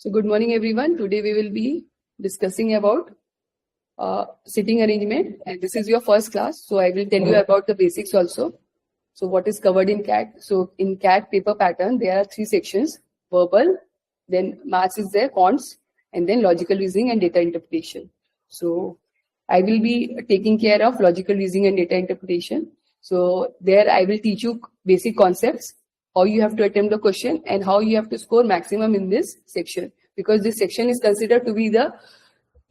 So good morning everyone. Today we will be discussing about sitting arrangement, and this is your first class. So I will tell you about the basics also. So what is covered in CAT? So in CAT paper pattern, there are 3 sections: verbal, then maths is there, quants, and then logical reasoning and data interpretation. So I will be taking care of logical reasoning and data interpretation. So there I will teach you basic concepts, how you have to attempt the question, and how you have to score maximum in this section, because this section is considered to be the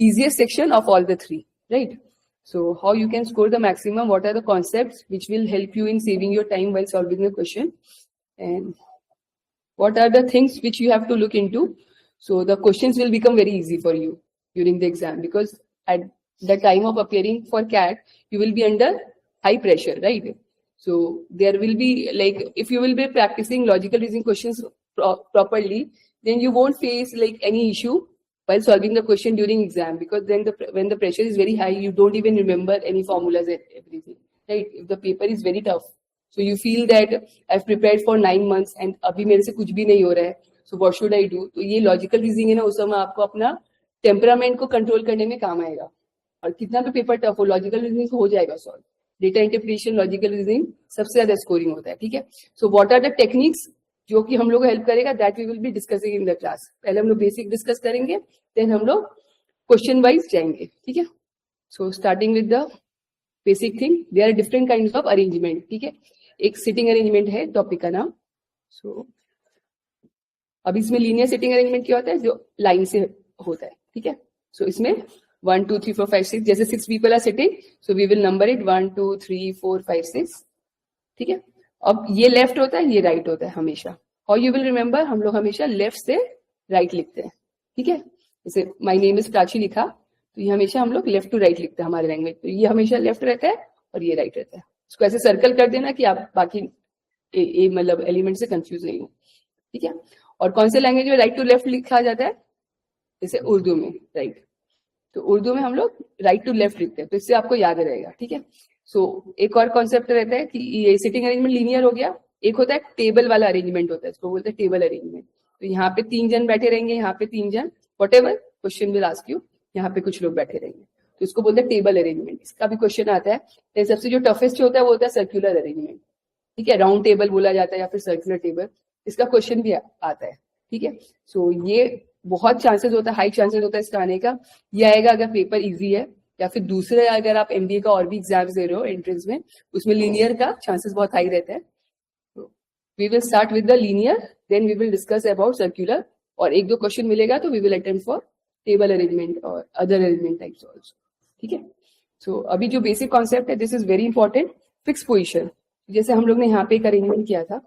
easiest section of all the 3, right? So how you can score the maximum, what are the concepts which will help you in saving your time while solving the question, and what are the things which you have to look into. So the questions will become very easy for you during the exam, because at the time of appearing for CAT, you will be under high pressure, right? So there will be, like, if you will be practicing logical reasoning questions properly, then you won't face like any issue while solving the question during exam, because then when the pressure is very high, you don't even remember any formulas and everything, right? If the paper is very tough, so you feel that I've prepared for 9 months and abhi mere se kuch bhi nahi ho raha hai, so what should I do? तो ये logical reasoning है ना, उस समय आपको अपना temperament को control करने में काम आएगा, और कितना भी पेपर टफ हो, logical reasoning हो जाएगा solve. Data interpretation, logical reasoning सबसे ज्यादा स्कोरिंग होता है, ठीक है. So what are the techniques जो कि हम लोग को हेल्प करेगा, that we will be discussing in the class. पहले हम लोग बेसिक डिस्कस करेंगे, देन हम लोग क्वेश्चन वाइज जाएंगे, ठीक है. So starting with the basic thing, there are different kinds of arrangement, ठीक है. एक सिटिंग अरेंजमेंट है टॉपिक का नाम. सो अब इसमें लीनियर सिटिंग अरेंजमेंट क्या होता है, जो लाइन से होता है, ठीक है. सो इसमें 1 2 3 4 5 6, जैसे 6 people are sitting, so we will number it 1 2 3 4 5 6, ठीक है. अब ये लेफ्ट होता है, ये राइट होता है हमेशा. और यू विल रिमेंबर, हम लोग हमेशा लेफ्ट से राइट लिखते हैं, ठीक है. जैसे माय नेम इज प्राची लिखा, तो ये हमेशा हम लोग लेफ्ट टू राइट लिखते हैं हमारे लैंग्वेज. तो ये हमेशा लेफ्ट रहता है और ये राइट रहता है. इसको ऐसे सर्कल कर देना कि आप बाकी मतलब एलिमेंट से कंफ्यूज नहीं हो, ठीक है. और कौन से लैंग्वेज में राइट टू लेफ्ट लिखा जाता है, जैसे उर्दू में राइट, तो उर्दू में हम लोग राइट टू लेफ्ट लिखते हैं, तो इससे आपको याद रहेगा, ठीक है. सो एक और कॉन्सेप्ट रहता है कि ये सिटिंग अरेंजमेंट लीनियर हो गया. एक होता है टेबल वाला अरेंजमेंट होता है, इसको बोलते हैं टेबल अरेंजमेंट. तो यहाँ पे 3 जन बैठे रहेंगे, यहाँ पे 3 जन, what ever question will ask you, यहाँ पे कुछ लोग बैठे रहेंगे, तो इसको बोलते हैं टेबल अरेंजमेंट. इसका भी क्वेश्चन आता है. सबसे जो टफेस्ट होता है वो होता है सर्कुलर अरेंजमेंट, ठीक है. राउंड टेबल बोला जाता है या फिर सर्कुलर टेबल, इसका क्वेश्चन भी आता है, ठीक है. सो ये बहुत चांसेस होता है, हाई चांसेस होता है इसका आने का. ये आएगा अगर पेपर इजी है, या फिर दूसरे अगर आप एमबीए का और भी एग्जाम्स दे रहे हो एंट्रेंस में, उसमें लीनियर का चांसेस बहुत हाई रहते हैं. We will start with the linear, then we will discuss about circular, और 1-2 क्वेश्चन मिलेगा तो we will attempt for table arrangement और अदर अरेंजमेंट टाइप्स आल्सो, ठीक है. सो अभी जो बेसिक कॉन्सेप्ट है, this is very important. Fix position, जैसे हम लोग ने यहाँ पे एक अरेंजमेंट किया था.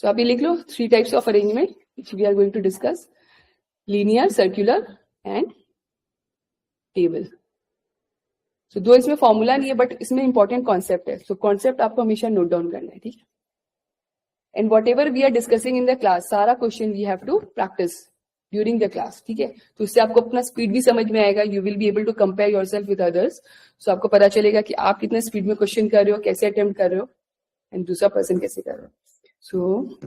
So अभी लिख लो 3 types of arrangement which we are going to discuss: linear, circular and table. So 2 इसमें फॉर्मूला नहीं है, बट इसमें इंपॉर्टेंट कॉन्सेप्ट है. सो कॉन्सेप्ट आपको हमेशा नोट डाउन करना है, ठीक है. And whatever we are discussing in the class, सारा question we have to practice during the class, ठीक है. तो इससे आपको अपना स्पीड भी समझ में आएगा. You will be able to compare yourself with others. So आपको पता चलेगा कि आप कितने स्पीड में क्वेश्चन कर रहे हो, कैसे अटेम्प्ट कर रहे हो, एंड दूसरा पर्सन कैसे कर रहे हो. सो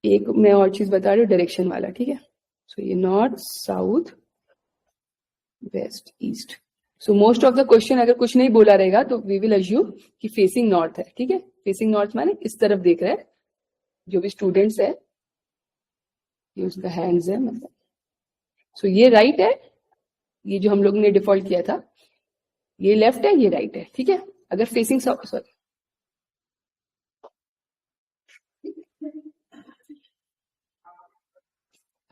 एक मैं और चीज बता रही हूँ, डायरेक्शन वाला, ठीक है. सो ये north, south, west, east. So most of the question अगर कुछ नहीं बोला रहेगा तो वी विल अज्यूम कि फेसिंग नॉर्थ है, ठीक है. फेसिंग नॉर्थ माने इस तरफ देख रहे हैं. जो भी स्टूडेंट्स है, ये उसका हैंड्स है मतलब. सो ये राइट है, ये जो हम लोग ने डिफॉल्ट किया था, ये लेफ्ट है, ये राइट है, ठीक है. अगर फेसिंग सॉरी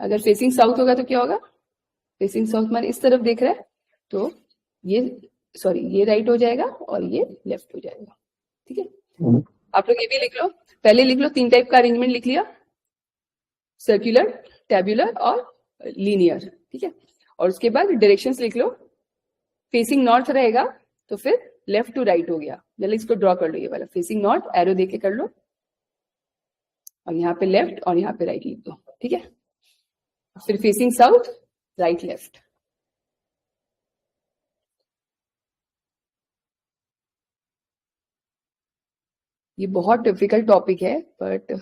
अगर फेसिंग साउथ होगा तो क्या होगा, फेसिंग साउथ माने इस तरफ देख रहा है, तो ये सॉरी ये राइट हो जाएगा और ये लेफ्ट हो जाएगा, ठीक है. आप लोग ये भी लिख लो, पहले लिख लो 3 टाइप का अरेंजमेंट लिख लिया, सर्कुलर, टेबुलर और लीनियर, ठीक है. और उसके बाद डायरेक्शंस लिख लो. फेसिंग नॉर्थ रहेगा तो फिर लेफ्ट टू राइट हो गया. जल्दी इसको ड्रॉ कर लो, ये वाला फेसिंग नॉर्थ एरो देके कर लो, और यहाँ पे लेफ्ट और यहाँ पे राइट लिख दो, ठीक है. फिर फेसिंग साउथ, राइट लेफ्ट. ये बहुत डिफिकल्ट टॉपिक है, बट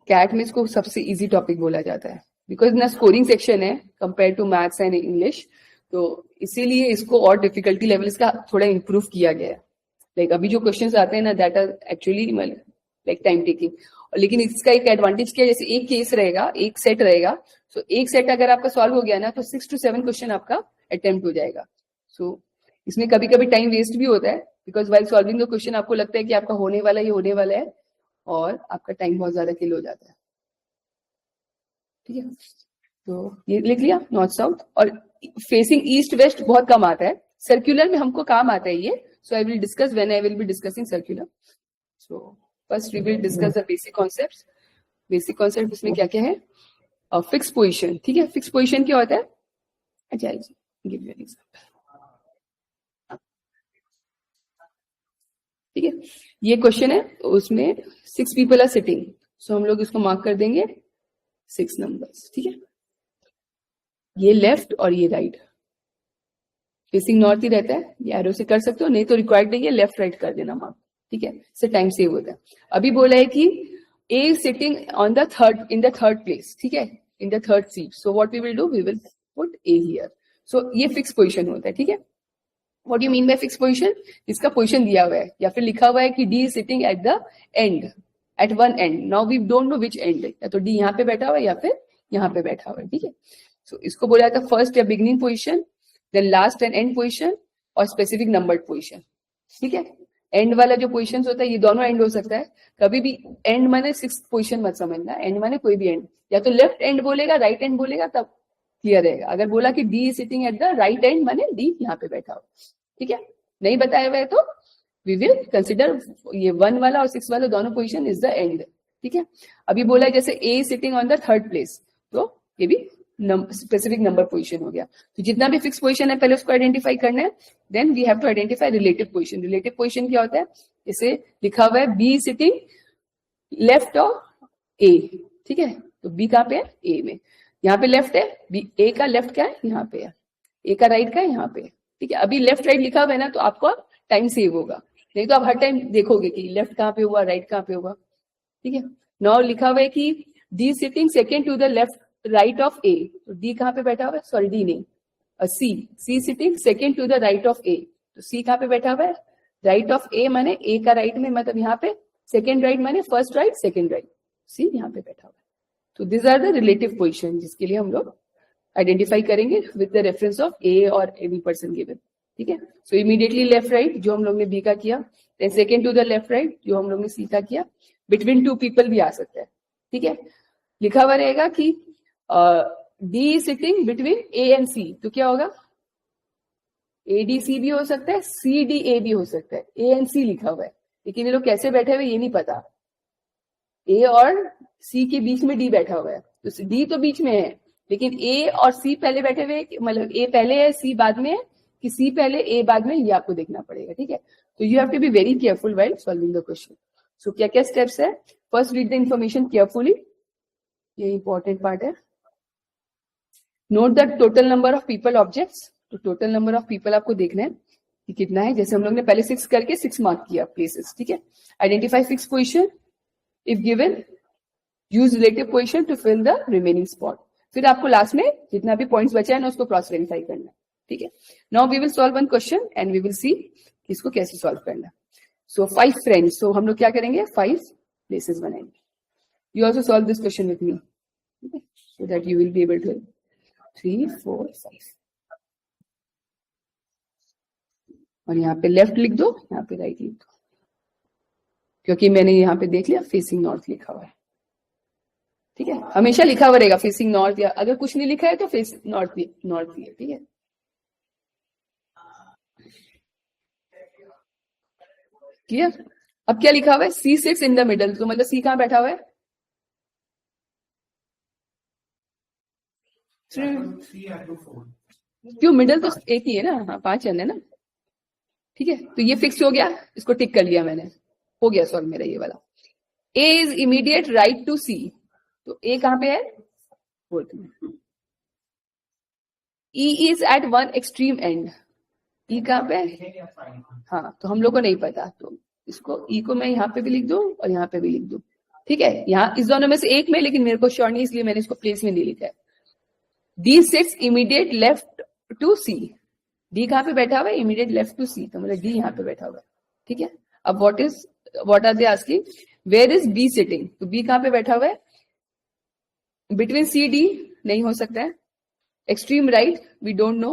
कैट में इसको सबसे इजी टॉपिक बोला जाता है बिकॉज ना स्कोरिंग सेक्शन है compare to maths and English, तो इसीलिए इसको और डिफिकल्टी लेवल इसका थोड़ा इंप्रूव किया गया है. लाइक अभी जो क्वेश्चंस आते हैं ना, that are actually like time taking. लेकिन इसका एक एडवांटेज क्या है, जैसे एक केस रहेगा, एक सेट रहेगा, सो एक सेट अगर आपका सॉल्व हो गया ना तो 6 to 7 क्वेश्चन आपका अटेम्प्ट हो जाएगा. सो इसमें कभी कभी टाइम वेस्ट भी होता है because while solving the question आपको लगता है कि आपका होने वाला ही होने वाला है और आपका टाइम बहुत ज्यादा किल हो जाता है. ठीक है, तो ये लिख लिया नॉर्थ साउथ. और फेसिंग ईस्ट वेस्ट बहुत कम आता है, सर्कुलर में हमको काम आता है ये. So I will discuss when I will be discussing circular. So first we will discuss the basic concepts. Basic concept इसमें क्या क्या है? Fix position. ठीक है, फिक्स पोजीशन क्या होता है? अच्छा, गिव यू एन एग्जांपल. ठीक है, ये क्वेश्चन है, उसमें 6 पीपल आर सिटिंग. सो हम लोग इसको मार्क कर देंगे 6 नंबर्स. ठीक है, ये लेफ्ट और ये राइट. फेसिंग नॉर्थ ही रहता है, ये एरो से कर सकते हो, नहीं तो रिक्वायर्ड नहीं है, लेफ्ट राइट कर देना मार्क. ठीक है, इससे टाइम सेव होता है. अभी बोला है कि A sitting on the third, in the third place. ठीक है, in the third seat. So what we will do, we will put A here. So ये फिक्स पोजीशन होता है. ठीक है, what you mean by fix position? इसका position दिया हुआ है या फिर लिखा हुआ है कि D is sitting at the end, at one end. Now we don't know which end, या तो डी यहाँ पे बैठा हुआ है या फिर यहाँ पे बैठा हुआ है. ठीक है, सो इसको बोला जाता है फर्स्ट या beginning position, then last end end position और स्पेसिफिक नंबर्ड पोजीशन. ठीक है, एंड वाला जो पोजीशन होता है ये दोनों एंड हो सकता है. कभी भी एंड माने 6th पोजीशन मत समझना, एंड माने कोई भी एंड. या तो लेफ्ट एंड बोलेगा, राइट एंड बोलेगा, तब क्लियर रहेगा. अगर बोला कि D is sitting at the right and, माने डी यहाँ पे बैठा हो. ठीक है, नहीं बताया हुआ है तो वी विल कंसिडर ये 1 वाला और 6 वाला दोनों पोजीशन इज द एंड. ठीक है, अभी बोला है जैसे A sitting on the third place, तो ये भी स्पेसिफिक नंबर पोजीशन हो गया. तो जितना भी फिक्स पोजीशन है पहले उसको आइडेंटिफाई करना है. Then we have to identify relative position. Relative position क्या होता है? जैसे लिखा हुआ है B sitting left of A. ठीक है, तो बी कहाँ पे है? ए में. यहाँ पे लेफ्ट है, बी ए का लेफ्ट क्या है? यहाँ पे है. ए का राइट का है? यहाँ पे है. ठीक है, अभी लेफ्ट राइट लिखा हुआ है ना, तो आपको टाइम सेव होगा. नहीं तो आप हर टाइम देखोगे कि लेफ्ट कहाँ पे हुआ, राइट कहाँ पे हुआ. ठीक है, नाउ लिखा हुआ है कि D sitting second to the left right of A. तो डी कहाँ पे बैठा हुआ है? सॉरी, डी नहीं, C. C sitting second to the right of A. तो सी कहाँ पे बैठा हुआ है? राइट ऑफ ए माने ए का राइट में, मतलब यहाँ पे. सेकेंड राइट माने first right, second right. C यहाँ पे बैठा हुआ है. तो this are the relative position जिसके लिए हम लोग आइडेंटिफाई करेंगे with the reference of A और एनी पर्सन गिवन. ठीक है, सो इमीडिएटली लेफ्ट राइट जो हम लोग ने बी का किया, then second to the left right जो हम लोग ने सी का किया. बिटवीन 2 पीपल भी आ सकता है. ठीक है, लिखा हुआ रहेगा कि D sitting between A and C. तो क्या होगा? ए डी सी भी हो सकता है, सी डी ए भी हो सकता है. ए एंड सी लिखा हुआ है, लेकिन ये लोग कैसे बैठे हुए ये नहीं पता. ए और सी के बीच में डी बैठा हुआ है, तो डी तो बीच में है, लेकिन ए और सी पहले बैठे हुए, मतलब ए पहले है सी बाद में है, कि सी पहले ए बाद में, ये आपको देखना पड़ेगा. ठीक है, तो you have to be very careful while solving the question. So क्या क्या स्टेप्स है? First read the information carefully, ये इंपॉर्टेंट पार्ट है. Note the total number of people objects. तो टोटल नंबर ऑफ पीपल आपको देखना है कि कितना है. जैसे हम लोग ने पहले 6 करके 6 मार्क किया प्लेसेस. ठीक है, identify fix position if given, use relative position to fill the remaining spot. फिर आपको लास्ट में जितना भी पॉइंट्स बचा है ना उसको क्रॉस वेरीफाई करना है. ठीक है, now we will solve one question and we will see इसको कैसे सॉल्व करना है. सो 5 फ्रेंड्स. सो हम लोग क्या करेंगे? 5 प्लेसेस बनाएंगे. You also solve this question with me so that you will be able to 3 4 5. और यहाँ पे लेफ्ट लिख दो, यहाँ पे राइट लिख दो, क्योंकि मैंने यहाँ पे देख लिया फेसिंग नॉर्थ लिखा हुआ है. ठीक है, हमेशा लिखा हुआ रहेगा फेसिंग नॉर्थ, या अगर कुछ नहीं लिखा है तो फेस नॉर्थ नॉर्थ भी है. ठीक है, क्लियर? अब क्या लिखा हुआ है? C sits in the middle. तो मतलब सी कहाँ बैठा हुआ है? क्यों? मिडल तो एक ही है ना. हाँ, 5 जन है ना. ठीक है, तो ये फिक्स हो गया, इसको टिक कर लिया मैंने. हो गया सॉल्व मेरा ये वाला. A is immediate right to C. तो ए कहां पे है? फोर्थ में. E is at one extreme end. E कहाँ पे? हाँ, तो हम लोग को नहीं पता, तो इसको ई को मैं यहाँ पे भी लिख दूं और यहाँ पे भी लिख दूं, ठीक है। यहाँ इस दोनों में से एक में, लेकिन मेरे को श्योर नहीं, इसलिए मैंने इसको प्लेस में नहीं लिखा है। D sits immediate left to C. D कहाँ पे बैठा हुआ है? इमीडिएट लेफ्ट टू सी, तो मतलब डी यहाँ पे बैठा हुआ है, ठीक है। अब what are they asking, where is B sitting? तो बी कहाँ पे बैठा हुआ है? बिटवीन सी डी नहीं हो सकता है, extreme right we don't know,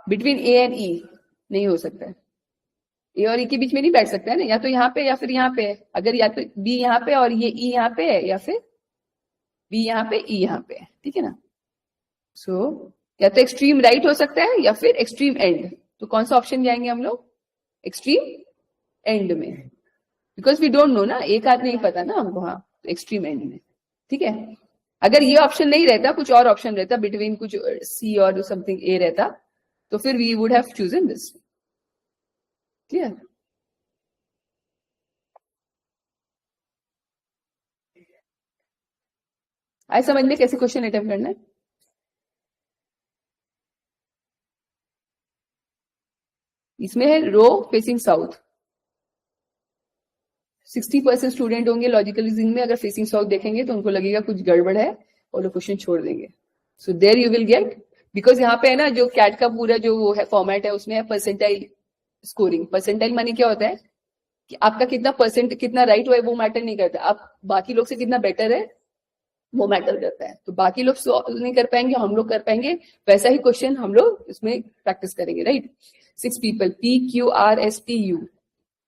between A and E नहीं हो सकता है, ए और ई के बीच में नहीं बैठ सकता है ना, या तो यहाँ पे या फिर यहाँ पे है। अगर या तो बी यहाँ पे और ये ई यहाँ पे है, या फिर बी यहाँ पे ई यहाँ पे है, ठीक है ना। सो या तो एक्सट्रीम राइट हो सकता है या फिर एक्सट्रीम एंड। तो कौन सा ऑप्शन जाएंगे हम लोग? एक्सट्रीम एंड में, बिकॉज वी डोंट नो ना, एक आध नहीं पता ना हमको, हाँ, एक्सट्रीम एंड में, ठीक है। अगर ये ऑप्शन नहीं रहता, कुछ और ऑप्शन रहता, बिटवीन कुछ सी और समथिंग ए रहता, तो फिर we would have chosen this. Clear? आए समझ में कैसे क्वेश्चन अटेम्प्ट करना है? इसमें है रो फेसिंग साउथ। 60% स्टूडेंट होंगे लॉजिकल रीजनिंग में, अगर फेसिंग साउथ देखेंगे तो उनको लगेगा कुछ गड़बड़ है और वो क्वेश्चन छोड़ देंगे। So there you will get, because यहाँ पे है ना, जो कैट का पूरा जो वो है फॉर्मेट है, उसमें है परसेंटाइल स्कोरिंग। परसेंटाइल माने क्या होता है कि आपका कितना परसेंट, कितना राइट हुआ है वो मैटर नहीं करता, आप बाकी लोग से कितना बेटर है वो मैटर करता है। तो बाकी लोग सॉल्व नहीं कर पाएंगे, हम लोग कर पाएंगे, वैसा ही क्वेश्चन हम लोग इसमें प्रैक्टिस करेंगे, right. 6 people P Q R S T U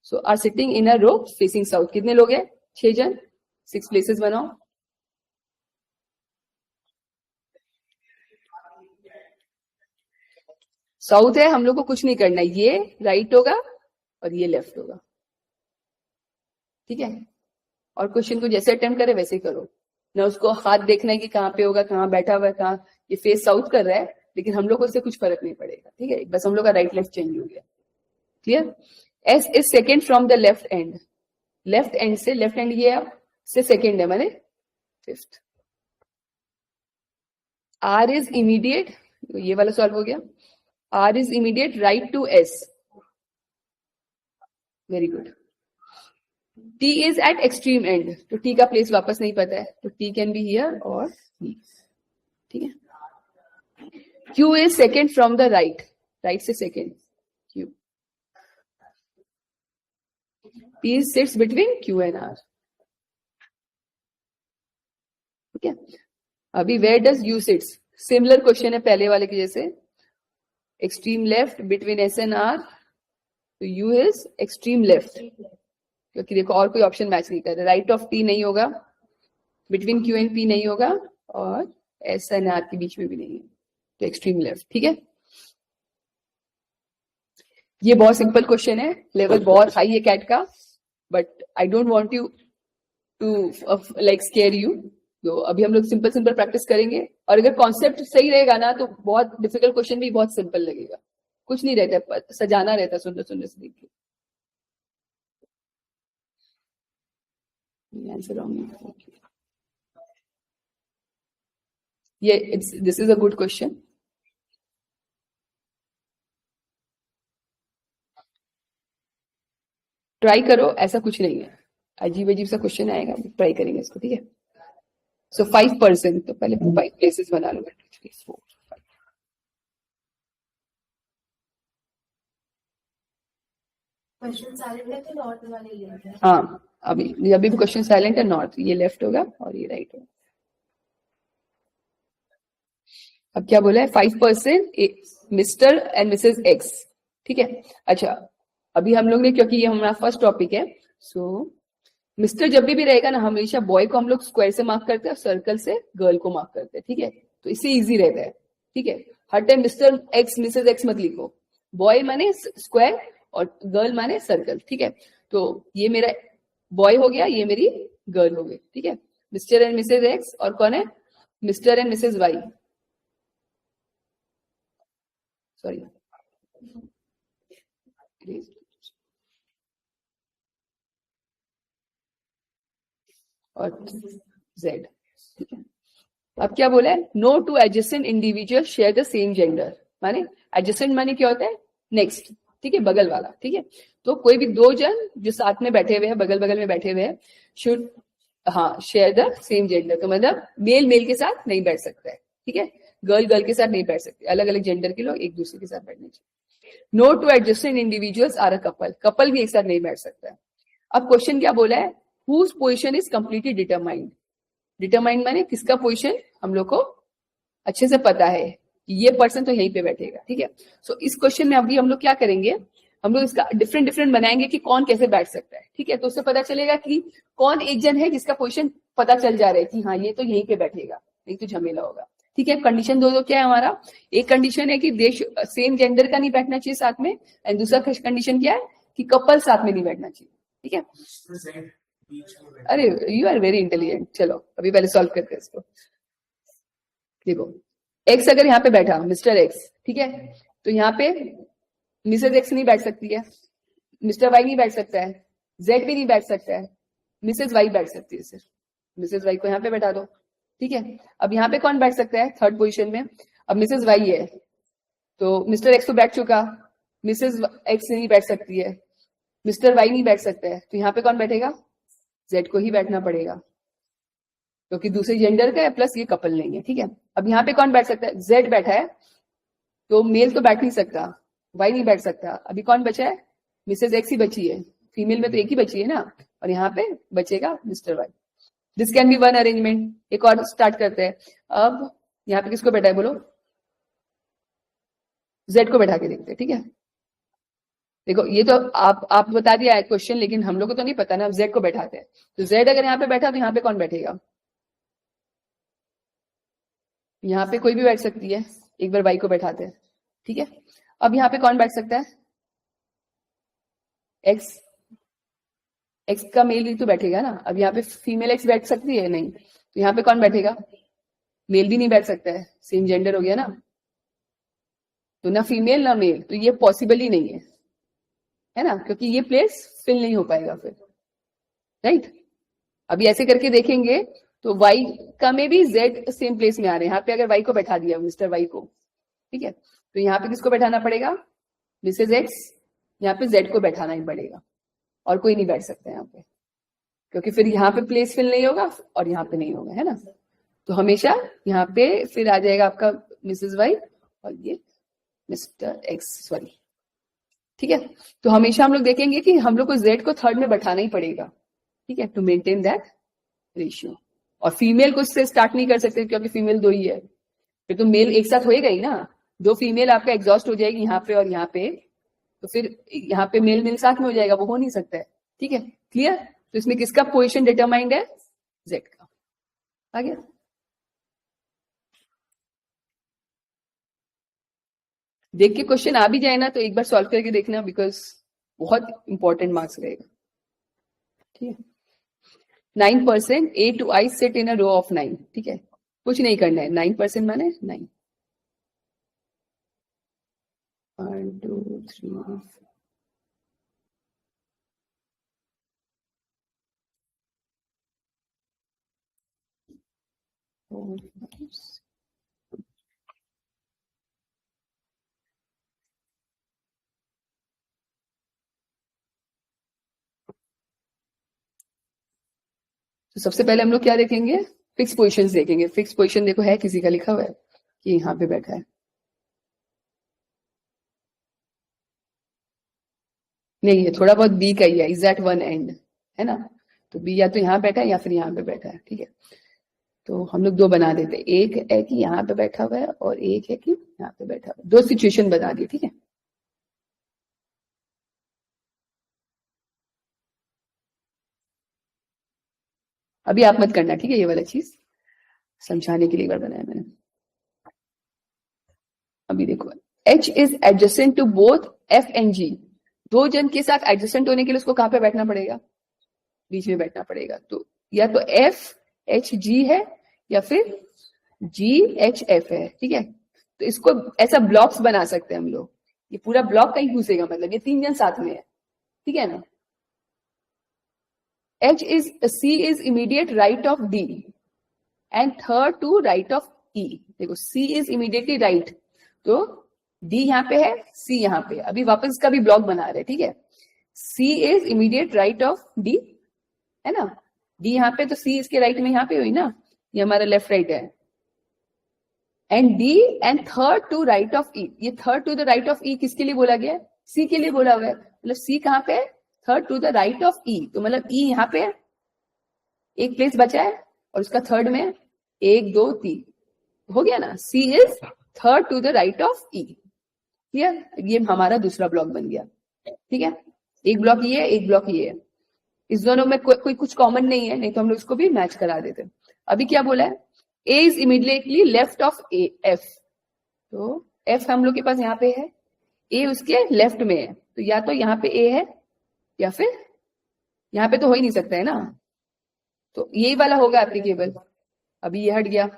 so are sitting in a row facing south। कितने लोग हैं? 6 जन। 6 प्लेसेस बनाओ। साउथ है, हम लोग को कुछ नहीं करना है, ये राइट होगा और ये लेफ्ट होगा, ठीक है। और क्वेश्चन को जैसे अटेम्प्ट करे वैसे ही करो ना, उसको हाथ देखना है कि कहाँ पे होगा, कहाँ बैठा हुआ है, कहाँ ये फेस साउथ कर रहा है, लेकिन हम लोग को उससे कुछ फर्क नहीं पड़ेगा, ठीक है। बस हम लोग का राइट लेफ्ट चेंज हो गया। Clear? S is second from the left and. Left and से, लेफ्ट एंड ये से सेकेंड है, माने फिफ्थ। आर इज इमीडिएट, ये वाला सॉल्व हो गया। R is immediate right to S, very good. T is at extreme end, तो टी का प्लेस वापस नहीं पता है, तो टी कैन बी हियर और ठीक है। Q is second from the right, right से second Q. P sits between Q and R, ठीक है। अभी where does U sits, similar question है पहले वाले के जैसे, extreme left between S and R, तो यू इज एक्सट्रीम लेफ्ट, क्योंकि देखो और कोई ऑप्शन मैच नहीं कर रहा। राइट ऑफ टी नहीं होगा, बिटवीन क्यू एंड पी नहीं होगा, और एस एंड आर के बीच में भी नहीं है, तो एक्सट्रीम लेफ्ट, ठीक है। ये बहुत सिंपल क्वेश्चन है, लेवल बहुत हाई है कैट का, but I don't want you to like scare you. तो अभी हम लोग सिंपल सिंपल प्रैक्टिस करेंगे, और अगर कॉन्सेप्ट सही रहेगा ना तो बहुत डिफिकल्ट क्वेश्चन भी बहुत सिंपल लगेगा, कुछ नहीं रहता, सजाना रहता सुंदर सुंदर से। देखिए आंसर ये this is a good question. Try करो, ऐसा कुछ नहीं है, अजीब अजीब सा क्वेश्चन आएगा, ट्राई करेंगे इसको, ठीक है। सो 5%, तो पहले 5 प्लेसेस बना लो, 3 4 5। क्वेश्चन साइलेंट है तो नॉर्थ वाले ही है। हाँ, अभी भी क्वेश्चन साइलेंट है, नॉर्थ, ये लेफ्ट होगा और ये राइट होगा। अब क्या बोला है? 5% मिस्टर एंड मिसेज एक्स, ठीक है। अच्छा, अभी हम लोग ने, क्योंकि ये हमारा फर्स्ट टॉपिक है, सो मिस्टर जब भी रहेगा ना, हमेशा बॉय को हम लोग स्क्वायर से मार्क करते हैं और सर्कल से गर्ल को मार्क करते हैं, ठीक है। तो इससे इजी रहता है, ठीक है। हर time mister X Mrs X मत लिखो, बॉय माने स्क्वायर और गर्ल माने सर्कल, ठीक है। तो ये मेरा बॉय हो गया, ये मेरी गर्ल हो गई, ठीक है। मिस्टर एंड मिसेज एक्स, और कौन है? Mr and Mrs Y, sorry, और जेड, ठीक है। अब क्या बोला है? No two adjacent individual share the same gender. माने एडजेसेंट माने क्या होता है, नेक्स्ट, ठीक है, बगल वाला, ठीक है। तो कोई भी दो जन जो साथ में बैठे हुए हैं, बगल बगल में बैठे हुए हैं, should share the same gender. तो मतलब मेल मेल के साथ नहीं बैठ सकता है, ठीक है, गर्ल गर्ल के साथ नहीं बैठ सकते, अलग अलग जेंडर के लोग एक दूसरे के साथ बैठने चाहिए। No two adjacent individuals are a couple, couple भी एक साथ नहीं बैठ सकता है। अब क्वेश्चन क्या बोला है, whose position is completely determined. Determined माने किसका पोजिशन हम लोग को अच्छे से पता है, ये पर्सन तो यहीं पे बैठेगा, ठीक है। सो इस क्वेश्चन में अभी हम लोग क्या करेंगे, हम लोग इसका डिफरेंट डिफरेंट बनाएंगे कि कौन कैसे बैठ सकता है, ठीक है। तो उससे पता चलेगा कि कौन एक जन है जिसका पोजीशन पता चल जा रहा है कि हाँ ये तो यहीं पे बैठेगा, नहीं तो झमेला होगा, ठीक है। कंडीशन दो क्या है हमारा, एक कंडीशन है कि देश सेम जेंडर का नहीं बैठना चाहिए साथ में, एंड दूसरा कंडीशन क्या है कि कपल साथ में नहीं बैठना चाहिए, ठीक है। अरे यू आर वेरी इंटेलिजेंट। चलो अभी पहले सॉल्व करते हैं इसको। देखो एक्स अगर यहाँ पे बैठा, मिस्टर एक्स, ठीक है, तो यहाँ पे मिसेज एक्स नहीं बैठ सकती है, मिस्टर वाई नहीं बैठ सकता है, जेड भी नहीं बैठ सकता है, मिसेज वाई बैठ सकती है सिर्फ। मिसेज वाई को यहाँ पे बैठा दो, ठीक है। अब यहाँ पे कौन बैठ सकता है थर्ड पोजीशन में, अब मिसेज वाई है, तो मिस्टर एक्स तो बैठ चुका, मिसेज एक्स नहीं बैठ सकती है, मिस्टर वाई नहीं बैठ सकता है, तो यहाँ पे कौन बैठेगा, जेड को ही बैठना पड़ेगा, क्योंकि दूसरे जेंडर का है, प्लस ये कपल नहीं है, ठीक है। अब यहाँ पे कौन बैठ सकता है, जेड बैठा है, तो मेल तो बैठ नहीं सकता, वाई नहीं बैठ सकता, अभी कौन बचा है, मिसेज एक्स ही बची है, फीमेल में तो एक ही बची है ना, और यहाँ पे बचेगा Mr Y. This can be one arrangement. एक और स्टार्ट करते हैं। अब यहाँ पे किसको बैठा है बोलो, जेड को बैठा के देखते हैं, ठीक है। देखो ये तो आप बता दिया है क्वेश्चन, लेकिन हम लोग को तो नहीं पता ना, अब जेड को बैठाते हैं। तो जेड अगर यहाँ पे बैठा तो यहाँ पे कौन बैठेगा, यहाँ पे कोई भी बैठ सकती है, एक बार वाई को बैठाते हैं, ठीक है। अब यहाँ पे कौन बैठ सकता है, एक्स, एक्स का मेल भी तो बैठेगा ना। अब यहाँ पे फीमेल एक्स बैठ सकती है, नहीं, तो यहाँ पे कौन बैठेगा, मेल भी नहीं बैठ सकता है, सेम जेंडर हो गया ना, तो ना फीमेल ना मेल, तो ये पॉसिबल ही नहीं है ना, क्योंकि ये प्लेस फिल नहीं हो पाएगा फिर, राइट। अभी ऐसे करके देखेंगे तो वाई का में भी जेड सेम प्लेस में आ रहे हैं। यहाँ पे अगर वाई को बैठा दिया, मिस्टर वाई को, ठीक है, तो यहाँ पे किसको बैठाना पड़ेगा, मिसेज एक्स, यहाँ पे जेड को बैठाना ही पड़ेगा, और कोई नहीं बैठ सकता यहाँ पे, क्योंकि फिर यहाँ पे प्लेस फिल नहीं होगा और यहाँ पे नहीं होगा, है ना। तो हमेशा यहाँ पे फिर आ जाएगा आपका मिसेज वाई और ये मिस्टर एक्स, सॉरी, ठीक है। तो हमेशा हम लोग देखेंगे कि हम लोग को जेड को थर्ड में बैठाना ही पड़ेगा, ठीक है, टू मेंटेन दैट रेशियो। और फीमेल को इससे स्टार्ट नहीं कर सकते, क्योंकि फीमेल दो ही है, फिर तो मेल एक साथ होएगा ही ना, दो फीमेल आपका एग्जॉस्ट हो जाएगी यहाँ पे और यहाँ पे, तो फिर यहाँ पे मेल मेल साथ में हो जाएगा, वो हो नहीं सकता है, ठीक है, क्लियर। तो इसमें किसका पोजीशन डिटरमाइंड है, जेड का। आ गया। देख के क्वेश्चन आ भी जाए ना तो एक बार सॉल्व करके देखना, बिकॉज बहुत इंपॉर्टेंट मार्क्स रहेगा, ठीक है। 9% A to I sit in a row of 9, ठीक है, कुछ नहीं करना है, 9% माने 9, 1 2 3 4 5 6। तो सबसे पहले हम लोग क्या देखेंगे, फिक्स पोजीशंस देखेंगे। फिक्स पोजीशन देखो है किसी का लिखा हुआ है कि यहाँ पे बैठा है, नहीं है, थोड़ा बहुत बी का ही है, इज एट वन एंड, है ना। तो बी या तो यहाँ बैठा है या फिर यहाँ पे बैठा है, ठीक है। तो हम लोग दो बना देते हैं, एक है कि यहाँ पे बैठा हुआ है और एक है कि यहाँ पे बैठा हुआ है, दो सिचुएशन बना दी, ठीक है। अभी आप मत करना, ठीक है, ये वाला चीज समझाने के लिए एक बार बनाया मैंने। अभी देखो, H is adjacent to both F and G, दो जन के साथ एडजेसेंट होने के लिए उसको कहाँ पे बैठना पड़ेगा, बीच में बैठना पड़ेगा। तो या तो F H G है या फिर G H F है, ठीक है। तो इसको ऐसा ब्लॉक्स बना सकते हैं हम लोग, ये पूरा ब्लॉक कहीं घुसेगा, मतलब ये तीन जन साथ में है, ठीक है ना। C is immediate right of D and third to right of E। देखो C is immediately right, तो डी यहाँ पे है, सी यहाँ पे, अभी वापस इसका भी ब्लॉक बना रहे, ठीक है। C is immediate right of D, है ना, डी यहाँ पे, तो सी इसके राइट में यहाँ पे हुई ना, ये हमारा लेफ्ट राइट है, and D and third to right of E, ये third to the right of E किसके लिए बोला गया है, सी के लिए बोला हुआ है, मतलब सी कहाँ पे है, third to the right of E, तो मतलब ई यहाँ पे है, एक प्लेस बचा है, और उसका थर्ड में 1 2 3 हो गया ना, C is third to the right of E, ठीक है, ये हमारा दूसरा ब्लॉक बन गया, ठीक है, एक ब्लॉक ये है, एक ब्लॉक ये है, इस दोनों में कोई कुछ कॉमन नहीं है, नहीं तो हम लोग इसको भी मैच करा देते। अभी क्या बोला है, A is immediately left of A F, तो एफ हम लोग के पास यहाँ पे है, ए उसके लेफ्ट में है, तो या तो यहाँ पे ए है या फिर यहाँ पे तो हो ही नहीं सकता है ना, तो यही वाला होगा एप्लीकेबल, अभी ये हट गया।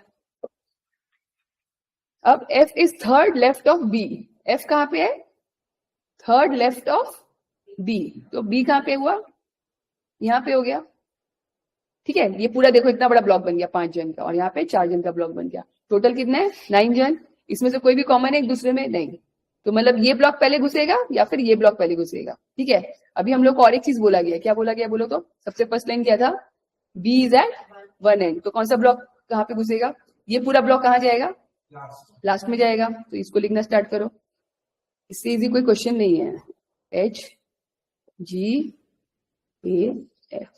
अब F is third left of B, F कहाँ पे है, थर्ड लेफ्ट ऑफ बी, तो बी कहाँ पे हुआ, यहाँ पे हो गया, ठीक है, ये पूरा देखो इतना बड़ा ब्लॉक बन गया 5 जन का, और यहाँ पे 4 जन का ब्लॉक बन गया, टोटल कितने हैं 9 जन, इसमें से कोई भी कॉमन है एक दूसरे में नहीं, तो मतलब ये ब्लॉक पहले घुसेगा या फिर ये ब्लॉक पहले घुसेगा, ठीक है। अभी हम लोग को और एक चीज बोला गया, क्या बोला गया बोलो तो, सबसे फर्स्ट लाइन क्या था, B is at one end, तो कौन सा ब्लॉक कहाँ पे घुसेगा, ये पूरा ब्लॉक कहाँ जाएगा, लास्ट में जाएगा, तो इसको लिखना स्टार्ट करो, इससे इजी कोई क्वेश्चन नहीं है, एच जी ए एफ,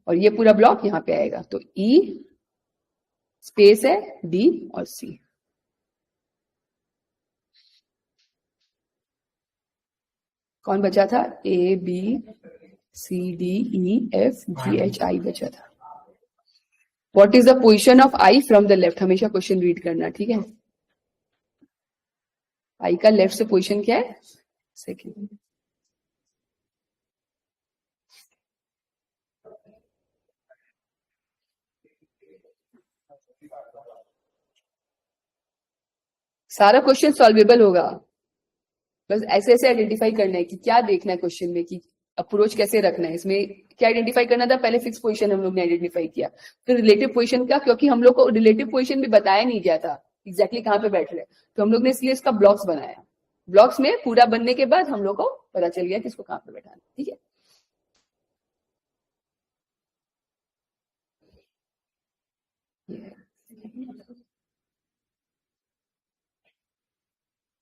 और ये पूरा ब्लॉक यहाँ पे आएगा, तो ई स्पेस है डी और सी, कौन बचा था, A B C D E F G H I बचा था। What is the position of I from the left, हमेशा क्वेश्चन रीड करना, ठीक है, आई का लेफ्ट से पोजिशन क्या है, सेकेंड, सारा क्वेश्चन सॉल्वेबल होगा, बस ऐसे ऐसे आइडेंटिफाई करना है कि क्या देखना है क्वेश्चन में, कि अप्रोच कैसे रखना है, इसमें क्या आइडेंटिफाई करना था, पहले फिक्स पोजीशन हम लोग ने आइडेंटिफाई किया, फिर रिलेटिव पोजीशन का, क्योंकि हम लोग को रिलेटिव पोजीशन भी बताया नहीं गया था एग्जैक्टली कहाँ पे बैठ रहे, तो हम लोग ने इसलिए इसका ब्लॉक्स बनाया, ब्लॉक्स में पूरा बनने के बाद हम लोग को पता चल गया कि इसको कहाँ पे बैठाना, ठीक है।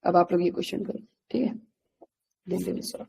अब आप लोग ये क्वेश्चन करो, ठीक है, then they will solve.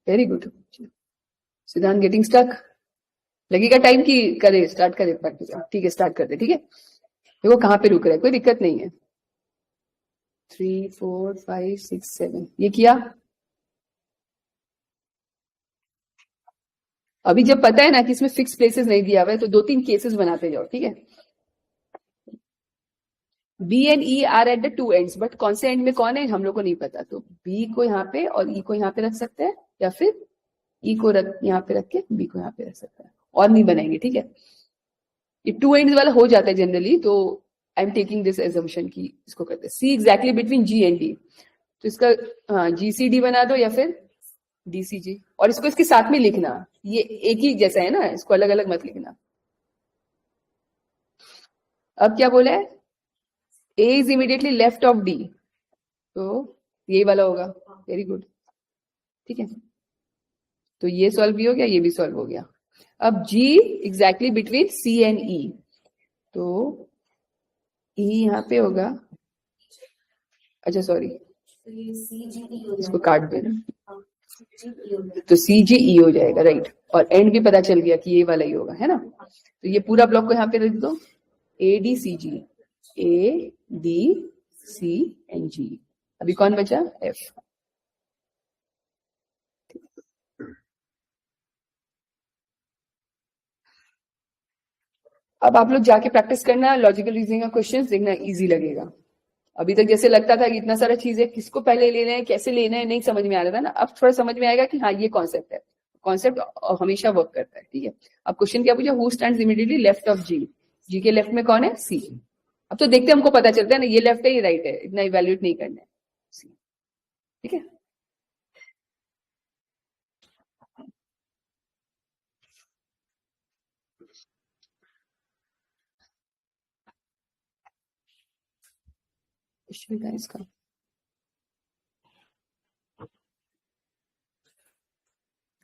Very good, सिद्धांत गेटिंग स्टक, लगेगा टाइम की करे स्टार्ट करे प्रैक्टिस, ठीक है स्टार्ट कर दे, ठीक है, देखो कहाँ पे रुक रहा है, कोई दिक्कत नहीं है, 3 4 5 6 7 ये किया, अभी जब पता है ना कि इसमें फिक्स प्लेसेस नहीं दिया हुआ है, तो 2-3 केसेस बनाते जाओ, ठीक है, B and E are at the two ends, but कौन से एंड में कौन है हम लोग को नहीं पता, तो बी को यहाँ पे और ई को यहाँ पे रख सकते हैं, या फिर ई को रख यहाँ पे रख के बी को यहाँ पे रख सकते हैं, और नहीं बनाएंगे, ठीक है। ये टू एंड्स वाला हो जाता है जनरली, तो I am taking this assumption की इसको करते हैं C exactly between G and D, तो इसका हाँ जीसीडी बना दो या फिर डीसीजी, और इसको इसके साथ में लिखना, ये एक ही जैसा है ना, इसको अलग अलग मत लिखना। अब क्या बोला है, A is immediately left of D, तो यही वाला होगा, वेरी गुड, ठीक है। तो ये सॉल्व भी हो गया, ये भी सॉल्व हो गया। अब G exactly between C and E, तो E यहाँ पे होगा, अच्छा सॉरी इसको काट देना, तो CGE हो जाएगा, राइट। और एंड भी पता चल गया कि ये वाला ही होगा, है ना। तो ये पूरा ब्लॉक को यहाँ पे रख दो, ADCG, ADC एंड G। अभी कौन बचा, F। अब आप लोग जाके प्रैक्टिस करना, लॉजिकल रीजनिंग का क्वेश्चंस देखना, इजी लगेगा। अभी तक जैसे लगता था कि इतना सारा चीज है, किसको पहले लेना है, कैसे लेना है, नहीं समझ में आ रहा था ना, अब थोड़ा समझ में आएगा कि हाँ ये कॉन्सेप्ट है, कॉन्सेप्ट हमेशा वर्क करता है, ठीक है। अब क्वेश्चन क्या पूछा, who stands immediately left of G, G के लेफ्ट में कौन है, सी। अब तो देखते हमको पता चलता है ना, ये लेफ्ट है ये राइट है, इतना इवेल्युएट नहीं करना है, सी, ठीक है। इसका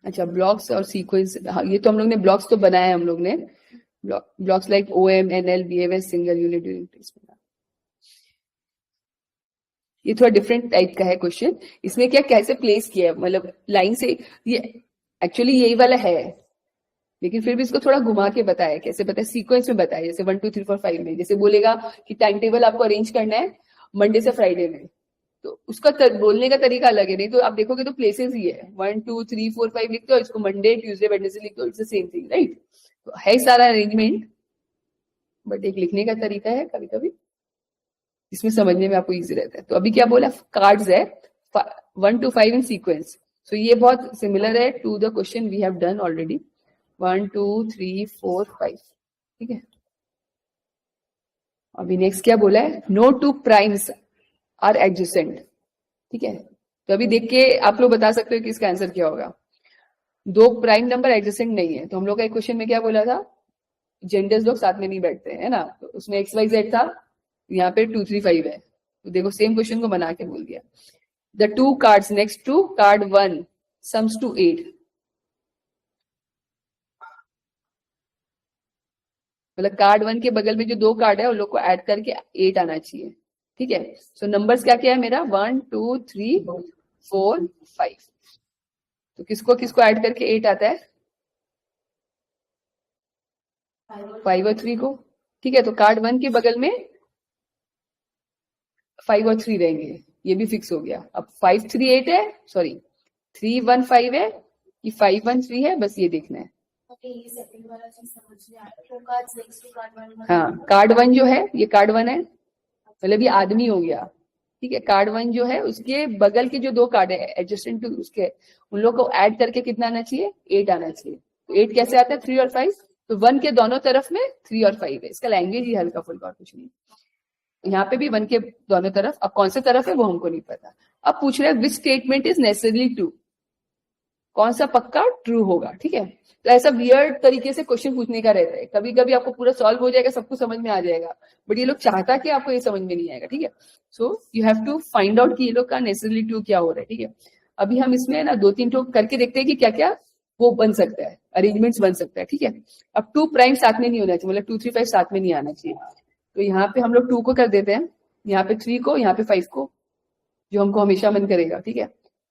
अच्छा ब्लॉक्स और सीक्वेंस, हाँ ये तो हम लोग ने ब्लॉक्स तो बनाए हैं हम लोग ने, blocks like OM, NL, BMS, single unit replacement. ये थोड़ा डिफरेंट टाइप का है क्वेश्चन, इसमें क्या कैसे प्लेस किया है, मतलब लाइन से, ये एक्चुअली यही वाला है, लेकिन फिर भी इसको थोड़ा घुमा के बताया, कैसे बताया, सीक्वेंस में बताया, जैसे 1 2 3 4 5 में, जैसे बोलेगा कि टाइम टेबल आपको अरेंज करना है मंडे से फ्राइडे में, तो उसका बोलने का तरीका अलग है, नहीं तो आप देखोगे तो प्लेसेस ही है, 1 2 3 4 5 लिखते हो, इसको मंडे ट्यूसडे वेडनेसडे लिखते हो, it's the same thing, right. तो है सारा अरेंजमेंट, बट एक लिखने का तरीका है कभी कभी, इसमें समझने में आपको इजी रहता है। तो अभी क्या बोला, कार्ड्स है 1 to 5 इन सीक्वेंस, सो ये बहुत सिमिलर है to the question we have done already, 1 2 3 4 5, ठीक है। अभी नेक्स्ट क्या बोला है, no two primes are adjacent, ठीक है। तो अभी देख के आप लोग बता सकते हो कि इसका आंसर क्या होगा, दो प्राइम नंबर एडजेसेंट नहीं है, तो हम लोग का एक क्वेश्चन में क्या बोला था, जेंडर्स लोग साथ में नहीं बैठते हैं ना, तो उसमें XYZ था, यहाँ पे 2 3 5 है, तो देखो सेम क्वेश्चन को बना के बोल दिया, the two cards next to card 1 sums to 8, मतलब कार्ड 1 के बगल में जो दो कार्ड है उन लोग को ऐड करके 8 आना चाहिए, ठीक है। सो नंबर्स क्या क्या है मेरा, 1 2 3 4 5, तो किसको किसको ऐड करके 8 आता है, 5 और 3 को, ठीक है। तो कार्ड 1 के बगल में 5 और 3 रहेंगे, ये भी फिक्स हो गया। अब 5 3 8 है, सॉरी 3 1 5 है कि 5 1 3 है, बस ये देखना है। ये सेकंड वाला चीज समझ में आ रहा है, कार्ड्स नेक्स्ट टू कार्ड 1, हाँ कार्ड 1 जो है ये कार्ड 1 है, मतलब ये आदमी हो गया, ठीक है। कार्ड 1 जो है उसके बगल के जो दो कार्ड है एडजस्टेंट टू उसके, उन लोग को ऐड करके कितना आना चाहिए, 8 आना चाहिए। तो 8 कैसे आता है, 3 और 5, तो 1 के दोनों तरफ में 3 और 5 है, इसका लैंग्वेज ही हल्का फुल्का और कुछ नहीं। यहाँ पे भी 1 के दोनों तरफ, अब कौन से तरफ है वो हमको नहीं पता। अब पूछ रहे हैं which statement is necessary true, कौन सा पक्का ट्रू होगा, ठीक है। तो ऐसा वियर्ड तरीके से क्वेश्चन पूछने का रहता है, कभी कभी आपको पूरा सॉल्व हो जाएगा, सब कुछ समझ में आ जाएगा, बट ये लोग चाहता कि आपको ये समझ में नहीं आएगा, ठीक है। So you have to find out कि ये लोग का नेसेसरी ट्रू क्या हो रहा है, ठीक है। अभी हम इसमें ना 2 3 ठोक करके देखते हैं कि क्या क्या वो बन सकता है, अरेंजमेंट्स बन सकता है, ठीक है। अब 2 प्राइम साथ में नहीं होना चाहिए, मतलब 2 3 5 साथ में नहीं आना चाहिए, तो यहाँ पे हम लोग 2 को कर देते हैं, यहाँ पे 3 को, यहाँ पे 5 को, जो हमको हमेशा मन करेगा, ठीक है।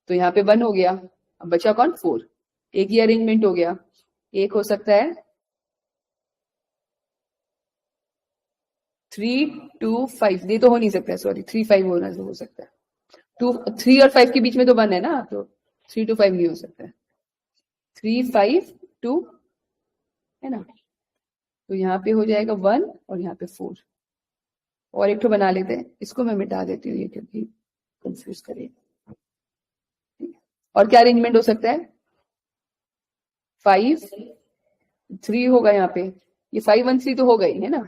तो यहाँ पे 1 हो गया, अब बचा कौन, 4, एक ही अरेंजमेंट हो गया। एक हो सकता है 3 2 5, ये तो हो नहीं सकता, सॉरी 3 5 होना हो सकता है, 2 3 और 5 के बीच में तो 1 है ना, तो 3 2 5 नहीं हो सकता है, 3 5 2 है ना, तो यहाँ पे हो जाएगा 1 और यहाँ पे 4, और एक तो बना लेते हैं, इसको मैं मिटा देती हूँ ये क्योंकि कंफ्यूज करेगा। और क्या अरेंजमेंट हो सकता है? 5 3 होगा यहाँ पे, ये 5 1 3 तो हो गई है ना,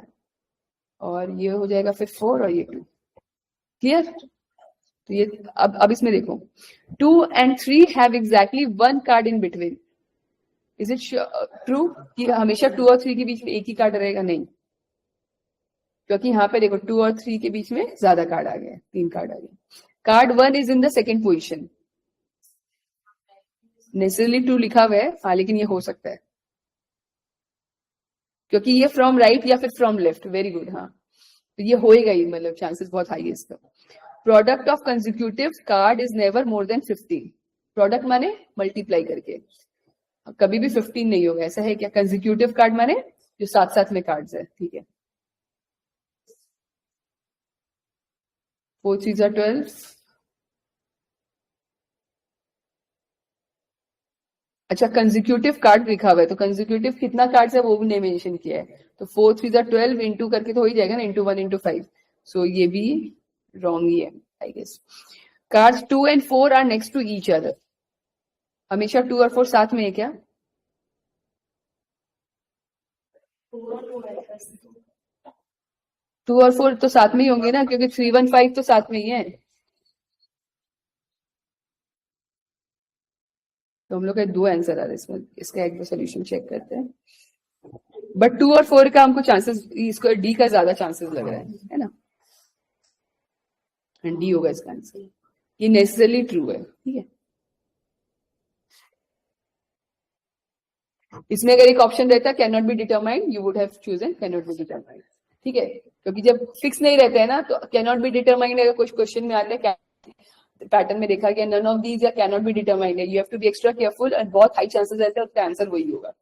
और ये हो जाएगा फिर 4 और ये 2। क्लियर? तो ये अब इसमें देखो, 2 and 3 have exactly 1 card in between. Is it true कि हमेशा 2 और 3 के बीच में एक ही कार्ड रहेगा? नहीं, क्योंकि यहाँ पे देखो 2 और 3 के बीच में ज्यादा कार्ड आ गए, 3 कार्ड आ गए। Card 1 is in the second position, necessarily 2 लिखा हुआ है, हाँ, लेकिन ये हो सकता है क्योंकि ये फ्रॉम राइट या फिर फ्रॉम लेफ्ट। वेरी गुड, हाँ, तो ये होएगा ही, मतलब चांसेस बहुत हाई है इसका। Product of consecutive card is never more than 15। Product माने मल्टीप्लाई करके, कभी भी 15 नहीं होगा, ऐसा है क्या? कंसेक्यूटिव कार्ड माने जो साथ साथ में कार्ड्स है, ठीक है। 4 3s are 12। अच्छा, कंसेक्यूटिव कार्ड लिखा हुआ है, तो कंसेक्यूटिव कितना कार्ड है वो भी नहीं मेंशन किया है, तो 4 3s are 12 इंटू करके तो हो ही जाएगा ना, इंटू 1 इंटू 5। सो ये भी रॉन्ग ही है I guess. Cards 2 and 4 are next to each other. हमेशा 2 और 4 साथ में है क्या? 2 और 4 तो साथ में ही होंगे ना, क्योंकि 3 1 5 तो साथ में ही है। तो हम लोग का 2 आंसर आ रहा है इसमें, इसका एक बार सोल्यूशन चेक करते हैं। बट 2 और 4 का हमको चांसेस, इसको डी का ज्यादा चांसेस लग रहा है ना, एंड डी होगा इसका आंसर। ये नेसेसरली ट्रू है, ठीक है। इसमें अगर एक ऑप्शन रहता can not be determined, you would have chosen can not be determined, ठीक है, क्योंकि जब फिक्स नहीं रहते हैं ना, तो कैन नॉट बी डिटरमाइंड अगर कुछ क्वेश्चन में आते हैं पैटर्न में देखा गया, नन ऑफ दीज या कैन नॉट बी डिटरमाइंड है, you have to be extra careful, and बहुत हाई चांसेस रहते हैं उसका आंसर वही होगा।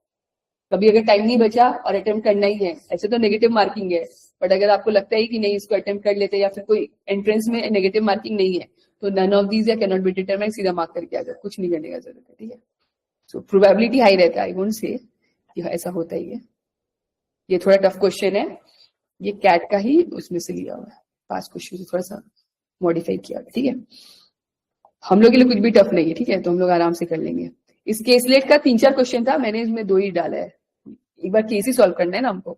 कभी अगर टाइम नहीं बचा और अटेम्प्ट करना ही है, ऐसे तो नेगेटिव मार्किंग है, बट अगर आपको लगता है कि नहीं इसको अटेम्प्ट कर लेते, या फिर कोई एंट्रेंस में नेगेटिव मार्किंग नहीं है, तो नन ऑफ दीज या कैन नॉट बी डिटरमाइंड सीधा मार्क करके आ जाए, कुछ नहीं करने का जरूरत है, ठीक है। सो प्रोबेबिलिटी हाई रहता है, आई वोंट से कि ऐसा होता ही है। ये थोड़ा टफ क्वेश्चन है, ये कैट का ही उसमें से लिया हुआ है, पास क्वेश्चन से थोड़ा सा मॉडिफाई किया, ठीक है। हम लोग के लिए कुछ भी टफ नहीं है, ठीक है, तो हम लोग आराम से कर लेंगे। इस केसलेट का 3-4 क्वेश्चन था, मैंने इसमें 2 ही डाला है, एक बार केस ही सॉल्व करना है ना हमको।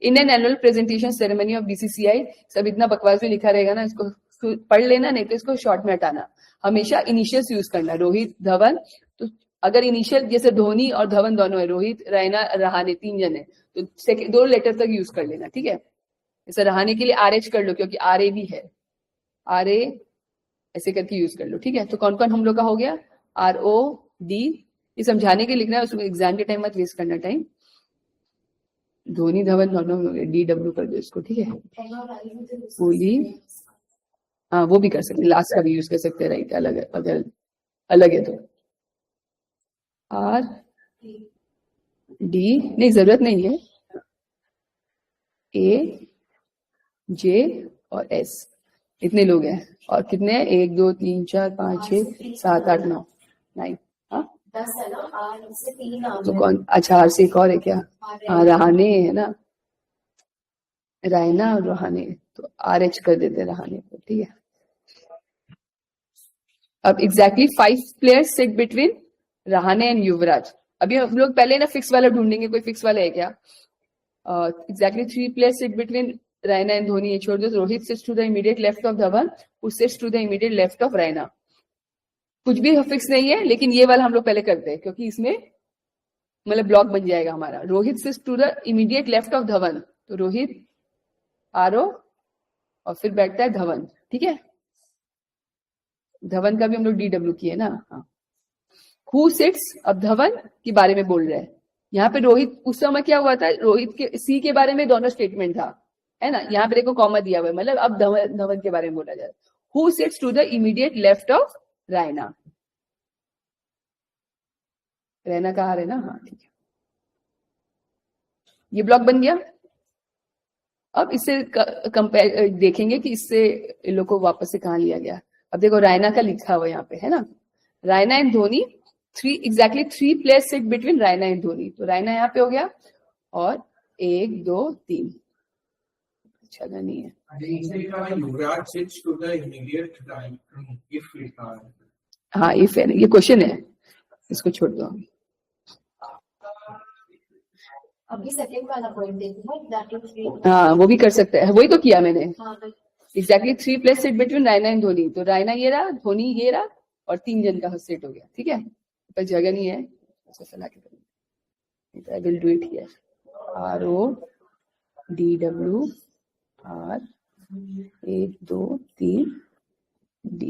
In an annual presentation ceremony of BCCI, सब इतना बकवास भी लिखा रहेगा ना, इसको पढ़ लेना, नहीं तो इसको शॉर्ट में हटाना। हमेशा इनिशियल्स यूज करना, रोहित धवन, तो अगर इनिशियल जैसे धोनी और धवन दोनों है, रोहित रैना रहाने 3 जन है, तो 2 लेटर तक यूज कर लेना, ठीक है। जैसे रहाने के लिए RH कर लो, क्योंकि RA भी है, RA ऐसे करके यूज कर लो, ठीक है। तो कौन कौन हम लोग का हो गया? ROD, ये समझाने के लिखना है, उसमें एग्जाम के टाइम मत वेस्ट करना टाइम। धोनी धवन दोनों DW कर दो इसको, ठीक है। कोहली, हाँ वो भी कर सकते, लास्ट का भी यूज कर सकते हैं, राइट, अलग है, अगर अलग है तो। R D नहीं, जरूरत नहीं है, A J और S, इतने लोग हैं। और कितने हैं? 1 2 3 4 5 6 7 8 9 9, हाँ 10 है ना, आर से 3 नाम तो है। कौन? अच्छा, आर से एक और है क्या? हाँ, रहाने है ना, रायना और रहाने, तो RH कर देते हैं रहाने को, ठीक है। अब exactly 5 players sit between Rahane and Yuvraj. अभी हम लोग पहले ना फिक्स वाला ढूंढेंगे, कोई फिक्स वाला है क्या? Exactly 3 players sit between Raina and Dhoni, छोड़ दो। Rohit sits to the immediate left of Dhawan, who sits to the immediate left of Raina। कुछ भी फिक्स नहीं है, लेकिन ये वाला हम लोग पहले करते हैं, क्योंकि इसमें मतलब ब्लॉक बन जाएगा हमारा। Rohit sits to the immediate left of Dhawan, तो रोहित RO और फिर बैठता है धवन, ठीक है। धवन का भी हम लोग DW किए ना, हाँ। Who sits, अब धवन के बारे में बोल रहे हैं यहाँ पे। रोहित उस समय क्या हुआ था, रोहित के C के बारे में दोनों स्टेटमेंट था, है ना, यहाँ पे देखो कॉमा दिया हुआ है, मतलब अब धवन के बारे में बोला जा रहा है। Who sits to the immediate left of Raina? Raina कहाँ है ना, हाँ ठीक है, ये ब्लॉक बन गया। अब इससे कंपेयर देखेंगे कि इससे इन लोग को वापस से कहाँ लिया गया। अब देखो रायना का लिखा हुआ यहाँ पे है ना, Raina and Dhoni, 3 players sit between Raina and Dhoni, तो रायना यहाँ पे हो गया, और 1 2 3 अच्छा नहीं है। युवराज sits to the immediate right if we are. हाँ इफ है, ये क्वेश्चन है, इसको छोड़ दो। अभी सेकंड वाला पॉइंट देखना, दैट इज 3. हाँ वो भी कर सकते हैं, वही तो किया मैंने हाँ exactly. 3 place set between Raina and Dhoni, तो रायना ये रहा, धोनी ये रहा, और 3 जन का सेट हो गया। ठीक है, पर जगह नहीं है, ऐसा फैला के करूंगी। I will do it here, RODWR 1 2 3 D।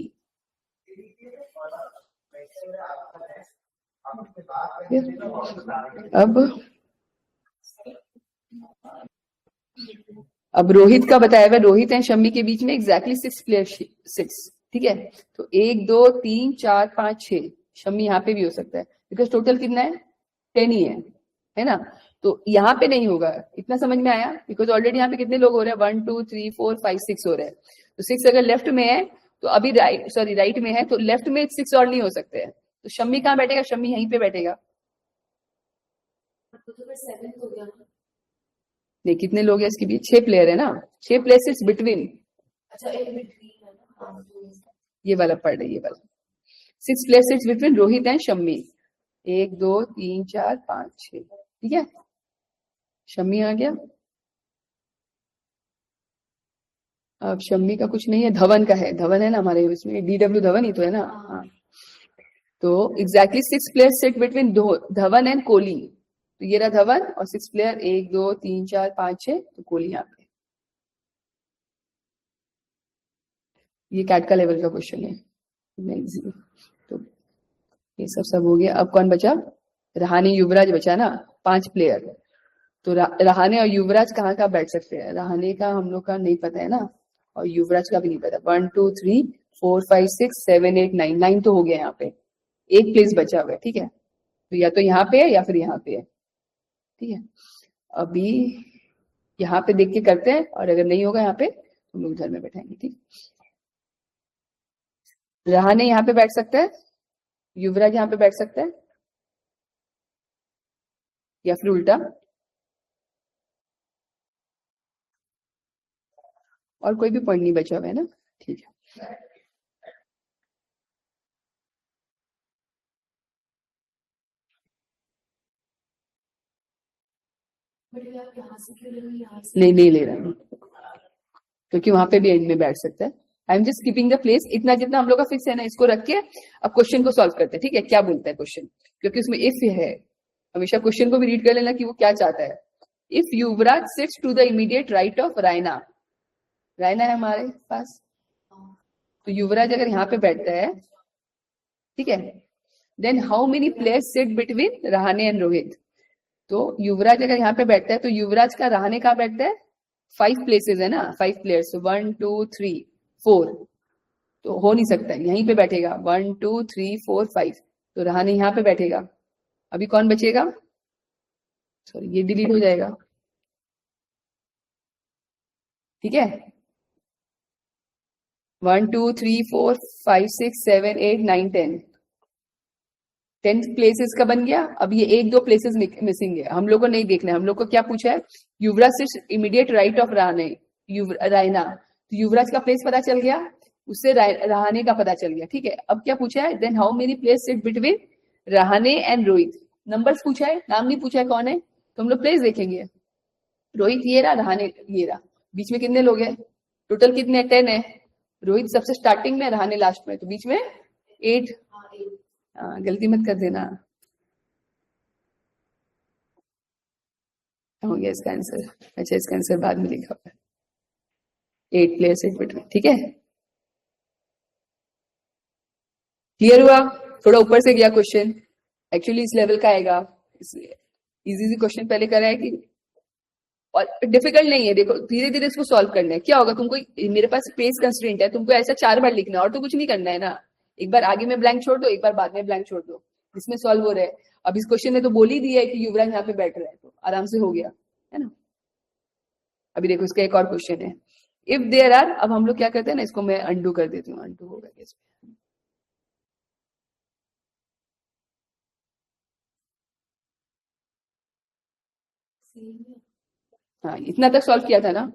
अब रोहित का बताया हुआ, रोहित एंड शम्मी के बीच में एग्जैक्टली 6 प्लेयर 6। ठीक है, तो 1 2 3 4 5 6, शम्मी यहाँ पे भी हो सकता है, बिकॉज टोटल कितना है 10 ही है ना। तो यहाँ पे नहीं होगा, इतना समझ में आया, बिकॉज ऑलरेडी यहाँ पे कितने लोग हो रहे हैं, 1 2 3 4 5 6 हो रहे हैं। तो 6 अगर लेफ्ट में है तो अभी राइट में है, तो लेफ्ट में 6 और नहीं हो सकते हैं। तो शम्मी कहाँ बैठेगा, शम्मी यहीं पे बैठेगा। तो फिर 7 हो गया। नहीं, कितने लोग हैं इसके बीच, 6 प्लेयर है ना, 6 प्लेसेस बिटवीन। अच्छा एक बिटवीन है ना, ये वाला पढ़ रही है, ये वाला 6 places between Rohit and Shammi, 1 2 3 4 5 6। ठीक है, शम्मी आ गया। अब शम्मी का कुछ नहीं है, धवन का है, धवन है ना हमारे उसमें, DW धवन ही तो है ना। हाँ, तो exactly 6 player set between Dhawan and Kohli. तो ये रहा धवन और 6 प्लेयर, 1 2 3 4 5 6, तो कोहली यहाँ पे। ये कैट का लेवल का क्वेश्चन है, तो ये सब हो गया। अब कौन बचा, रहाणे युवराज बचा ना, 5 प्लेयर। तो रहाणे और युवराज कहाँ कहाँ बैठ सकते हैं, रहाणे का हम लोग का नहीं पता है ना, और युवराज का भी नहीं पता। 1 2 3 4 5 6 7 8 9, 9 तो हो गया यहाँ पे, एक प्लेस बचा हुआ है। ठीक है, तो या तो यहाँ पे है या फिर यहाँ पे है। ठीक है, अभी यहाँ पे देख के करते हैं, और अगर नहीं होगा यहाँ पे तो हम लोग उधर में बैठाएंगे। ठीक, रहाणे यहाँ पे बैठ सकते हैं, युवराज यहाँ पे बैठ सकते हैं, या फिर उल्टा, और कोई भी पॉइंट नहीं बचा हुआ है ना। ठीक है, नहीं ले रहा हूँ, क्योंकि वहां पे भी एंड में बैठ सकता है। I am just keeping the place, इतना जितना हम लोग का फिक्स है ना, इसको रख के अब क्वेश्चन को सॉल्व करते हैं। ठीक है, क्या बोलता है क्वेश्चन, क्योंकि उसमें इफ है, हमेशा क्वेश्चन को भी रीड कर लेना कि वो क्या चाहता है। If Yuvraj sits to the immediate right of Raina, Raina है हमारे पास, तो युवराज अगर यहाँ पे बैठता है, ठीक है, then how many players sit between Rahane and Rohit. तो युवराज अगर यहाँ पे बैठता है, तो युवराज का रहाणे कहाँ बैठता है, 5 प्लेसेस है ना, 5 प्लेयर्स, 1 2 3 4, तो हो नहीं सकता है, यहीं पे बैठेगा 1 2 3 4 5, तो रहाणे यहाँ पे बैठेगा। अभी कौन बचेगा, सॉरी ये डिलीट हो जाएगा। ठीक है, 1 2 3 4 5 6 7 8 9 10 प्लेसेस का बन गया। अब ये 1 2 प्लेसेस मिसिंग है, हम लोग को नहीं देखना है। हम लोग को क्या पूछा है, Yuvraj sits immediate right of Rahane, Raina, तो युवराज का प्लेस पता चल गया, उससे रहाणे का पता चल गया। ठीक है, अब क्या पूछा है, then how many place sit between Rahane and Rohit. Numbers पूछा है, नाम नहीं पूछा है कौन है, तो हम लोग प्लेस देखेंगे। रोहित ये रहा, रहाणे ये रहा, बीच में कितने लोग हैं, टोटल कितने, 10 है। रोहित सबसे स्टार्टिंग में, रहाणे लास्ट में, तो बीच में 8। गलती मत कर देना, हो गया इसका आंसर। अच्छा, इसका आंसर बाद में लिखा हुआ है, 8 प्लेयर्स 8 बिटवीन। ठीक है, क्लियर हुआ, थोड़ा ऊपर से गया क्वेश्चन, एक्चुअली इस लेवल का आएगा, इजी क्वेश्चन पहले करा है कि, और डिफिकल्ट नहीं है। देखो धीरे धीरे इसको सॉल्व करना है। क्या होगा, तुमको मेरे पास स्पेस कंस्ट्रेंट है, तुमको ऐसा 4 बार लिखना है, और तो कुछ नहीं करना है ना। एक बार आगे में ब्लैंक छोड़ दो, एक बार बाद में ब्लैंक छोड़ दो, इसमें सॉल्व हो रहा है। अब इस क्वेश्चन ने तो बोल ही दिया है कि युवराज यहाँ पे बैठ रहा है, तो आराम से हो गया है ना। अभी देखो इसका एक और क्वेश्चन है, इफ देयर आर, अब हम लोग क्या करते हैं ना, इसको मैं अंडू कर देती हूँ, अंडू होगा कैसे। हाँ, इतना तक सॉल्व किया था ना,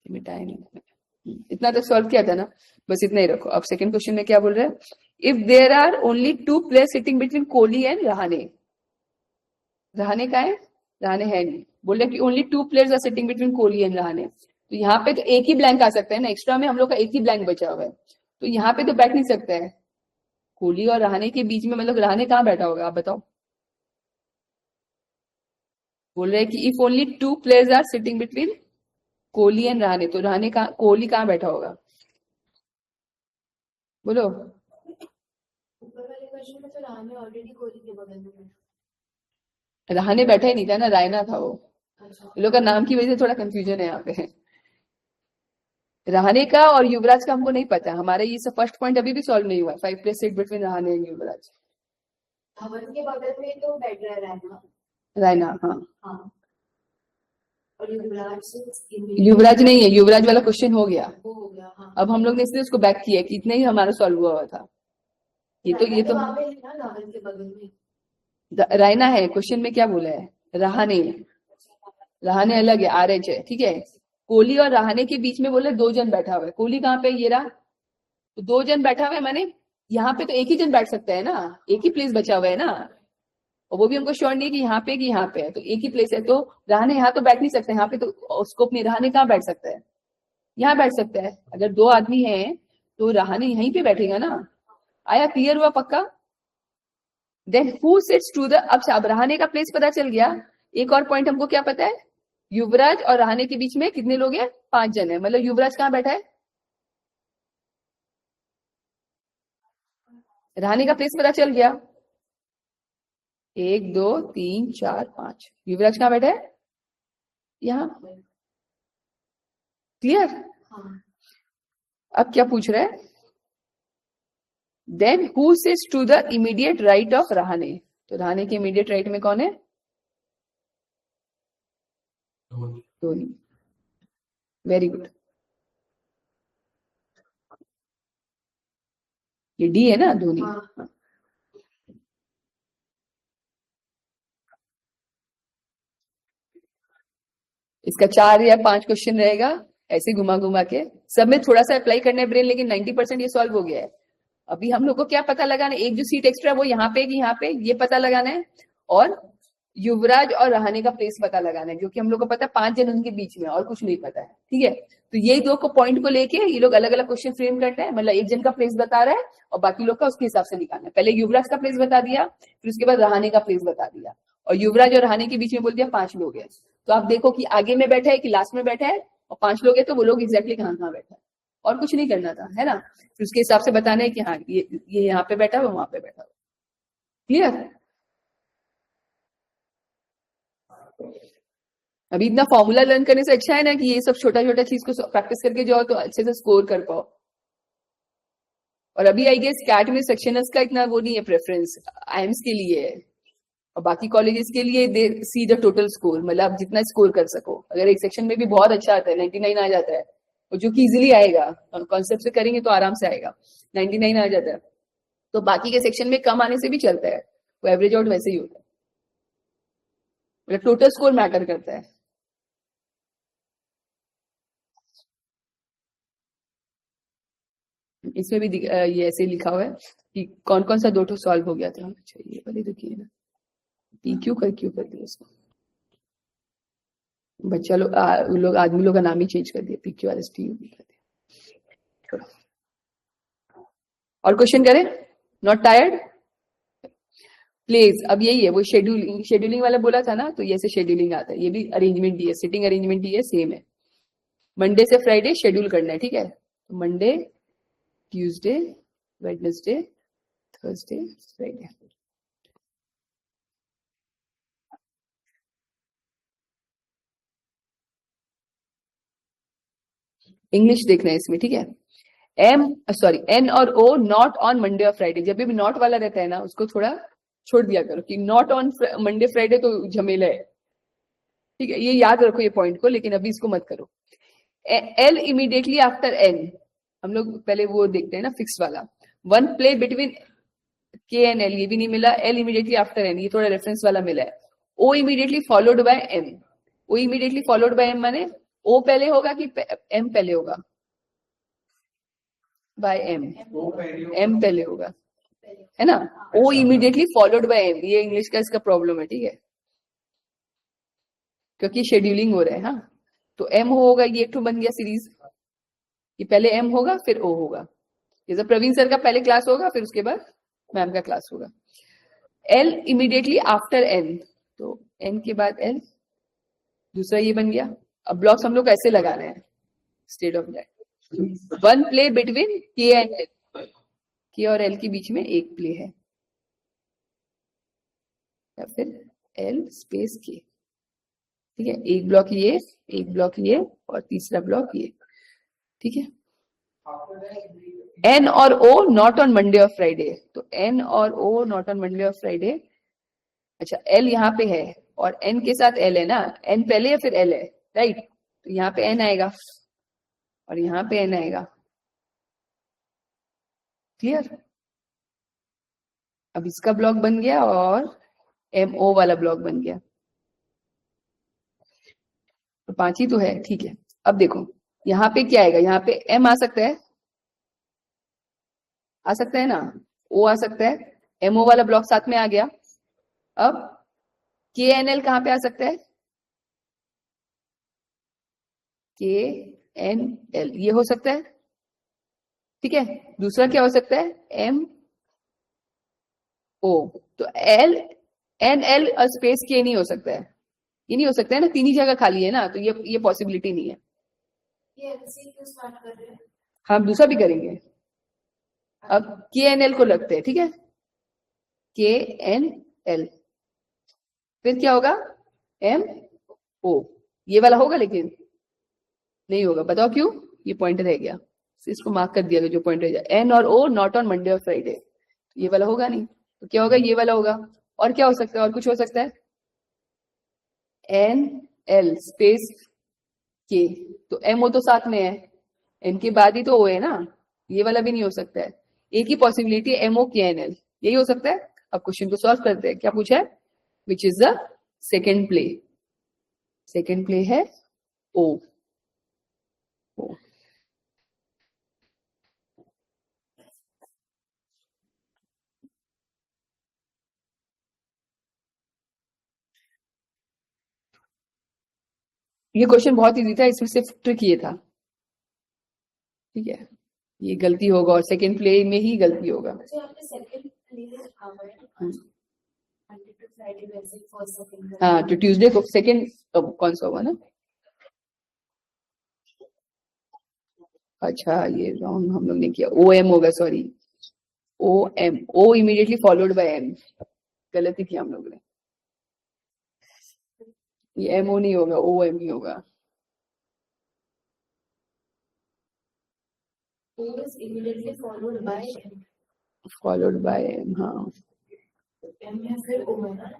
टाइम इतना तो सॉल्व किया था ना, बस इतना ही रखो। अब सेकंड क्वेश्चन में क्या बोल रहे हैं, if there are only 2 players sitting between Kohli and Rahane, Rahane का है, रहाणे है नहीं, बोल रहे कि only 2 players are sitting between Kohli and Rahane, तो यहाँ पे तो एक ही ब्लैंक आ सकता है ना, एक्स्ट्रा में हम लोग का एक ही ब्लैंक बचा हुआ है, तो यहाँ पे तो बैठ नहीं सकता है कोहली और रहाणे के बीच में, मतलब रहाणे कहाँ बैठा होगा आप बताओ। बोल रहे हैं कि if only 2 players are sitting between Kohli and Rahane, तो रहाणे कहाँ, कोहली कहाँ बैठा होगा बोलो। ऊपर वाले क्वेश्चन में तो रहाणे ऑलरेडी कोहली के बगल में है। रहाणे बैठा ही नहीं था ना, रायना था वो, अच्छा, इन लोग का नाम की वजह से थोड़ा कंफ्यूजन है यहाँ पे। रहाणे का और युवराज का हमको नहीं पता, हमारा ये फर्स्ट पॉइंट अभी भी सॉल्व नहीं हुआ है, 5 place sit between Rahane and Yuvraj. Dhawan के बगल में तो बैठ रहा है रैना। रायना, हाँ हाँ, और युवराज युवराज नहीं है, युवराज वाला क्वेश्चन हो गया, वो हो गया। हाँ, अब हम लोग ने इसलिए उसको बैक किया कि इतना ही हमारा सॉल्व हुआ था। ये तो वहाँ पे है ना धवन के बगल में। रायना है, क्वेश्चन में क्या बोला है, रहाणे, रहाणे अलग है, RH है, ठीक है। कोहली और रहाणे के बीच में बोले 2 जन बैठा हुआ है, कोहली कहाँ पे, ये रहा, तो 2 जन बैठा हुआ है, माने यहाँ पे तो एक ही जन बैठ सकता है ना, एक ही प्लेस बचा हुआ है ना, और वो भी हमको श्योर नहीं है कि यहाँ पे कि यहाँ पे है, तो एक ही प्लेस है, तो रहाणे यहाँ तो बैठ नहीं सकते, यहाँ पे तो स्कोप नहीं, रहाणे कहाँ बैठ सकता है, यहाँ बैठ सकता है, अगर 2 आदमी हैं तो रहाणे यहीं पे बैठेगा ना। आया, क्लियर हुआ पक्का। Then who sits to the, अब रहाणे का प्लेस पता चल गया, एक और पॉइंट हमको क्या पता है, युवराज और रहाणे के बीच में कितने लोग हैं, 5 जन है, मतलब युवराज कहाँ बैठा है, रहाणे का प्लेस पता चल गया, 1 2 3 4 5, युवराज कहाँ बैठा है, यहाँ, क्लियर। हाँ, अब क्या पूछ रहा है, then who sits to the immediate right of Rahane, तो रहाणे के इमीडिएट राइट में कौन है, धोनी, वेरी गुड, ये डी है ना, धोनी। हाँ। इसका 4 या 5 क्वेश्चन रहेगा, ऐसे घुमा घुमा के, सब में थोड़ा सा अप्लाई करना है ब्रेन, लेकिन 90% ये सॉल्व हो गया है। अभी हम लोग को क्या पता लगाना है, एक जो सीट एक्स्ट्रा वो यहाँ पे कि यहाँ पे, ये पता लगाना है, और युवराज और रहाणे का प्लेस पता लगाना है, जो कि हम लोग को पता है 5 जन उनके बीच में, और कुछ नहीं पता है, ठीक है। तो यही 2 को पॉइंट को लेके ये लोग अलग अलग क्वेश्चन फ्रेम करते हैं, मतलब एक जन का प्लेस बता रहा है और बाकी लोग का उसके हिसाब से निकालना है, पहले युवराज का प्लेस बता दिया, फिर उसके बाद रहाणे का प्लेस बता दिया, और युवराज और रहाणे के बीच में बोल दिया 5 लोग हैं, तो आप देखो कि आगे में बैठा है कि लास्ट में बैठा है, और 5 लोग हैं तो वो लोग एग्जैक्टली कहाँ कहाँ बैठा है, और कुछ नहीं करना था, है ना। फिर उसके हिसाब से बताना है कि हाँ ये यहाँ पे बैठा हुआ, वहां पे बैठा हुआ, क्लियर। अभी इतना फॉर्मूला लर्न करने से अच्छा है ना कि ये सब छोटा छोटा चीज को प्रैक्टिस करके जाओ तो अच्छे से स्कोर कर पाओ। और अभी आई गेस कैट में सेक्शनर्स का इतना वो नहीं है प्रेफरेंस, आईएम्स के लिए है, और बाकी कॉलेजेस के लिए दे सी द टोटल स्कोर, मतलब आप जितना स्कोर कर सको, अगर एक सेक्शन में भी बहुत अच्छा आता है 99 आ जाता है, और जो कि इजिली आएगा, कॉन्सेप्ट से करेंगे तो आराम से आएगा, 99 आ जाता है, तो बाकी के सेक्शन में कम आने से भी चलता है, वो एवरेज आउट वैसे ही होता है, मतलब टोटल स्कोर मैटर करता है। इसमें भी ये ऐसे लिखा हुआ है कि कौन कौन सा 2 ठो सॉल्व हो गया था, अच्छा ये वाले देखिए ना, क्यों कर दिया इसको, बच्चा लोग आदमी लोग का नाम ही चेंज कर दिया, PQRST कर दिया। और क्वेश्चन करें, नॉट टायर्ड प्लीज। अब यही है वो शेड्यूलिंग वाला बोला था ना, तो ये से शेड्यूलिंग आता है, ये भी अरेंजमेंट ही है, सिटिंग अरेंजमेंट ही है, सेम है, मंडे से फ्राइडे शेड्यूल करना है, ठीक है। Monday, Tuesday, Wednesday, Thursday, Friday. English देखना है इसमें, ठीक है। N और O नॉट ऑन मंडे और फ्राइडे, जब भी नॉट वाला रहता है ना उसको थोड़ा छोड़ दिया करो, कि नॉट ऑन मंडे फ्राइडे तो झमेला है, ठीक है, ये याद रखो ये पॉइंट को, लेकिन अभी इसको मत करो। L इमीडिएटली आफ्टर N, हम लोग पहले वो देखते हैं ना फिक्स वाला, 1 play between K and L, ये भी नहीं मिला, L इमीडिएटली आफ्टर N, ये थोड़ा रेफरेंस वाला मिला है। O immediately followed bye M, O immediately followed bye M माने ओ पहले होगा कि एम पहले होगा? बाय एम, एम पहले होगा, है ना? ओ इमीडिएटली फॉलोड बाय एम, ये इंग्लिश का इसका प्रॉब्लम है, ठीक है, क्योंकि शेड्यूलिंग हो रहा है। हाँ, तो एम होगा, ये एक तो बन गया सीरीज, ये पहले एम होगा फिर ओ होगा, जैसे प्रवीण सर का पहले क्लास होगा फिर उसके बाद मैम का क्लास होगा। एल इमीडिएटली आफ्टर एन, तो एन के बाद एल, दूसरा ये बन गया। अब ब्लॉक्स हम लोग कैसे लगा रहे हैं, state of that, one play between के एंड एल, के और एल के बीच में एक प्ले है, या फिर एल स्पेस के, ठीक है, एक ब्लॉक ये, एक ब्लॉक ये और तीसरा ब्लॉक ये, ठीक है। एन और ओ नॉट ऑन मंडे और फ्राइडे, तो एन और ओ नॉट ऑन मंडे और फ्राइडे। अच्छा, एल यहाँ पे है और एन के साथ एल है ना, एन पहले या फिर एल है, राइट, तो यहाँ पे एन आएगा और यहाँ पे एन आएगा, क्लियर। अब इसका ब्लॉक बन गया और एम ओ वाला ब्लॉक बन गया, तो 5 ही तो है, ठीक है। अब देखो यहाँ पे क्या आएगा, यहाँ पे एम आ सकता है, आ सकता है ना, ओ आ सकता है, एमओ वाला ब्लॉक साथ में आ गया। अब के एन एल कहां पे आ सकता है, के एन एल ये हो सकता है, ठीक है। दूसरा क्या हो सकता है, एम ओ, तो एल एन एल स्पेस के नहीं हो सकता है, ये नहीं हो सकता है ना, तीन ही जगह खाली है ना, तो ये पॉसिबिलिटी नहीं है। ये ऐसे क्यों स्टार्ट कर रहे हैं? हम दूसरा भी करेंगे। अब के एन एल को लगते हैं, ठीक है, के एन एल, फिर क्या होगा, एम ओ, ये वाला होगा लेकिन नहीं होगा, बताओ क्यों, ये पॉइंट रह गया, इसको मार्क कर दिया जो पॉइंट रह जाए, एन और ओ नॉट ऑन मंडे और फ्राइडे, ये वाला होगा नहीं, तो क्या होगा, ये वाला होगा। और क्या हो सकता है, और कुछ हो सकता है, एन एल स्पेस के, तो एम ओ तो साथ में है, एन के बाद ही तो ओ है ना, ये वाला भी नहीं हो सकता है, एक ही पॉसिबिलिटी है, एम ओ के एन एल, यही हो सकता है। अब क्वेश्चन को सॉल्व करते हैं, क्या पूछा है, which is the second play, second play है ओ, ओ। ये क्वेश्चन बहुत इजी था, इसमें सिर्फ ट्रिक ये था, ठीक है, ये गलती होगा और सेकेंड प्ले में ही गलती होगा। अच्छा, यहाँ पे सेकंड प्ले लिखा हुआ है, मंडे टू फ्राइडे, वैसे फर्स्ट सेकंड। हाँ, तो ट्यूसडे को सेकेंड कौन सा होगा ना, अच्छा ये रॉन्ग हम लोग ने किया, ओ एम होगा, sorry, O M, O immediately followed by M, गलती की हम लोग ने, ये एम ओ नहीं होगा, ओ एम ही होगा। O is immediately followed by M. Followed by M, हाँ, M या फिर O है ना,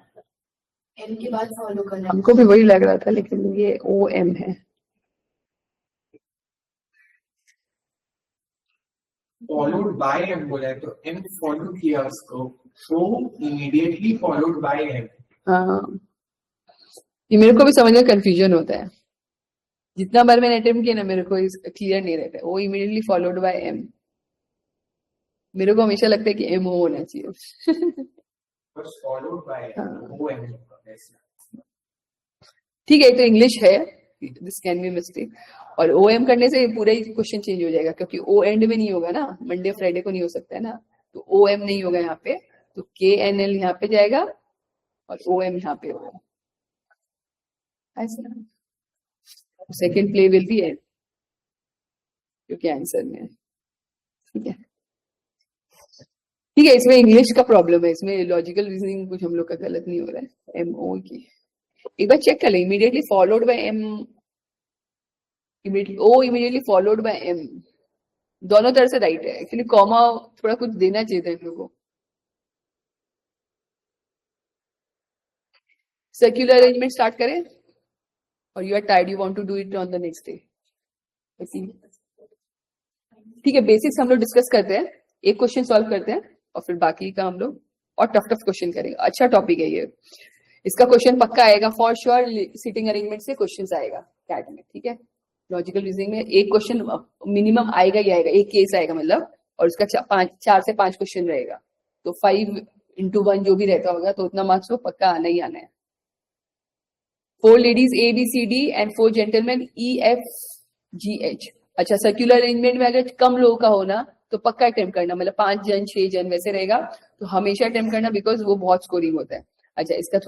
M के बाद फॉलो करना। हमको भी वही लग रहा था, लेकिन ये ओ एम है। फॉलोड बाय एम बोला है, तो एम फॉलो किया उसको, so immediately followed by M. हाँ, ये मेरे को भी समझ में कंफ्यूजन होता है, जितना बार मैंने अटेम्प्ट किया ना, मेरे को क्लियर नहीं रहता है, वो इमीडिएटली फॉलोड बाय एम, मेरे को हमेशा लगता है कि एम ओ होना चाहिए। बस फॉलोड बाय ओ एम, ठीक है, तो इंग्लिश है, दिस कैन बी मिस्टेक, और ओ एम करने से पूरा ही क्वेश्चन चेंज हो जाएगा, क्योंकि ओ एंड में नहीं होगा ना, मंडे फ्राइडे को नहीं हो सकता है ना, तो ओ एम नहीं होगा यहाँ पे, तो के एन एल यहाँ पे जाएगा और ओ एम यहाँ पे होगा, ऐसा। Second play will be N, क्योंकि आंसर में है, ठीक है, ठीक है। इसमें इंग्लिश का प्रॉब्लम है, इसमें लॉजिकल रीजनिंग कुछ हम लोग का गलत नहीं हो रहा है, एम ओ की एक बार चेक कर ले, immediately followed by M, O immediately followed by M, दोनों तरह से राइट है, एक्चुअली कॉमा थोड़ा कुछ देना चाहिए था इन लोगों को। सर्कुलर अरेंजमेंट स्टार्ट करें, और you are tired, you want to do it on the next day, ठीक है। बेसिक्स हम लोग डिस्कस करते हैं, एक क्वेश्चन सॉल्व करते हैं और फिर बाकी का हम लोग और टफ क्वेश्चन करेंगे। अच्छा टॉपिक है ये, इसका क्वेश्चन पक्का आएगा फॉर श्योर, सिटिंग अरेंजमेंट से क्वेश्चन आएगा कैट में, ठीक है। लॉजिकल रीजनिंग में एक क्वेश्चन मिनिमम आएगा ही आएगा, एक केस आएगा मतलब, और उसका 4 से 5 क्वेश्चन रहेगा, तो 5x1 जो भी रहता होगा तो उतना मार्क्स को पक्का आना ही आना है। 4 ladies ABCD and 4 gentleman EFGH। अच्छा, सर्कुलर अरेंजमेंट में अगर कम लोगों का होना तो पक्का अटेम्प्ट करना, मतलब 5 जन 6 जन वैसे रहेगा तो हमेशा अटेम्प्ट करना, बिकॉज वो बहुत स्कोरिंग होता है। अच्छा, इसका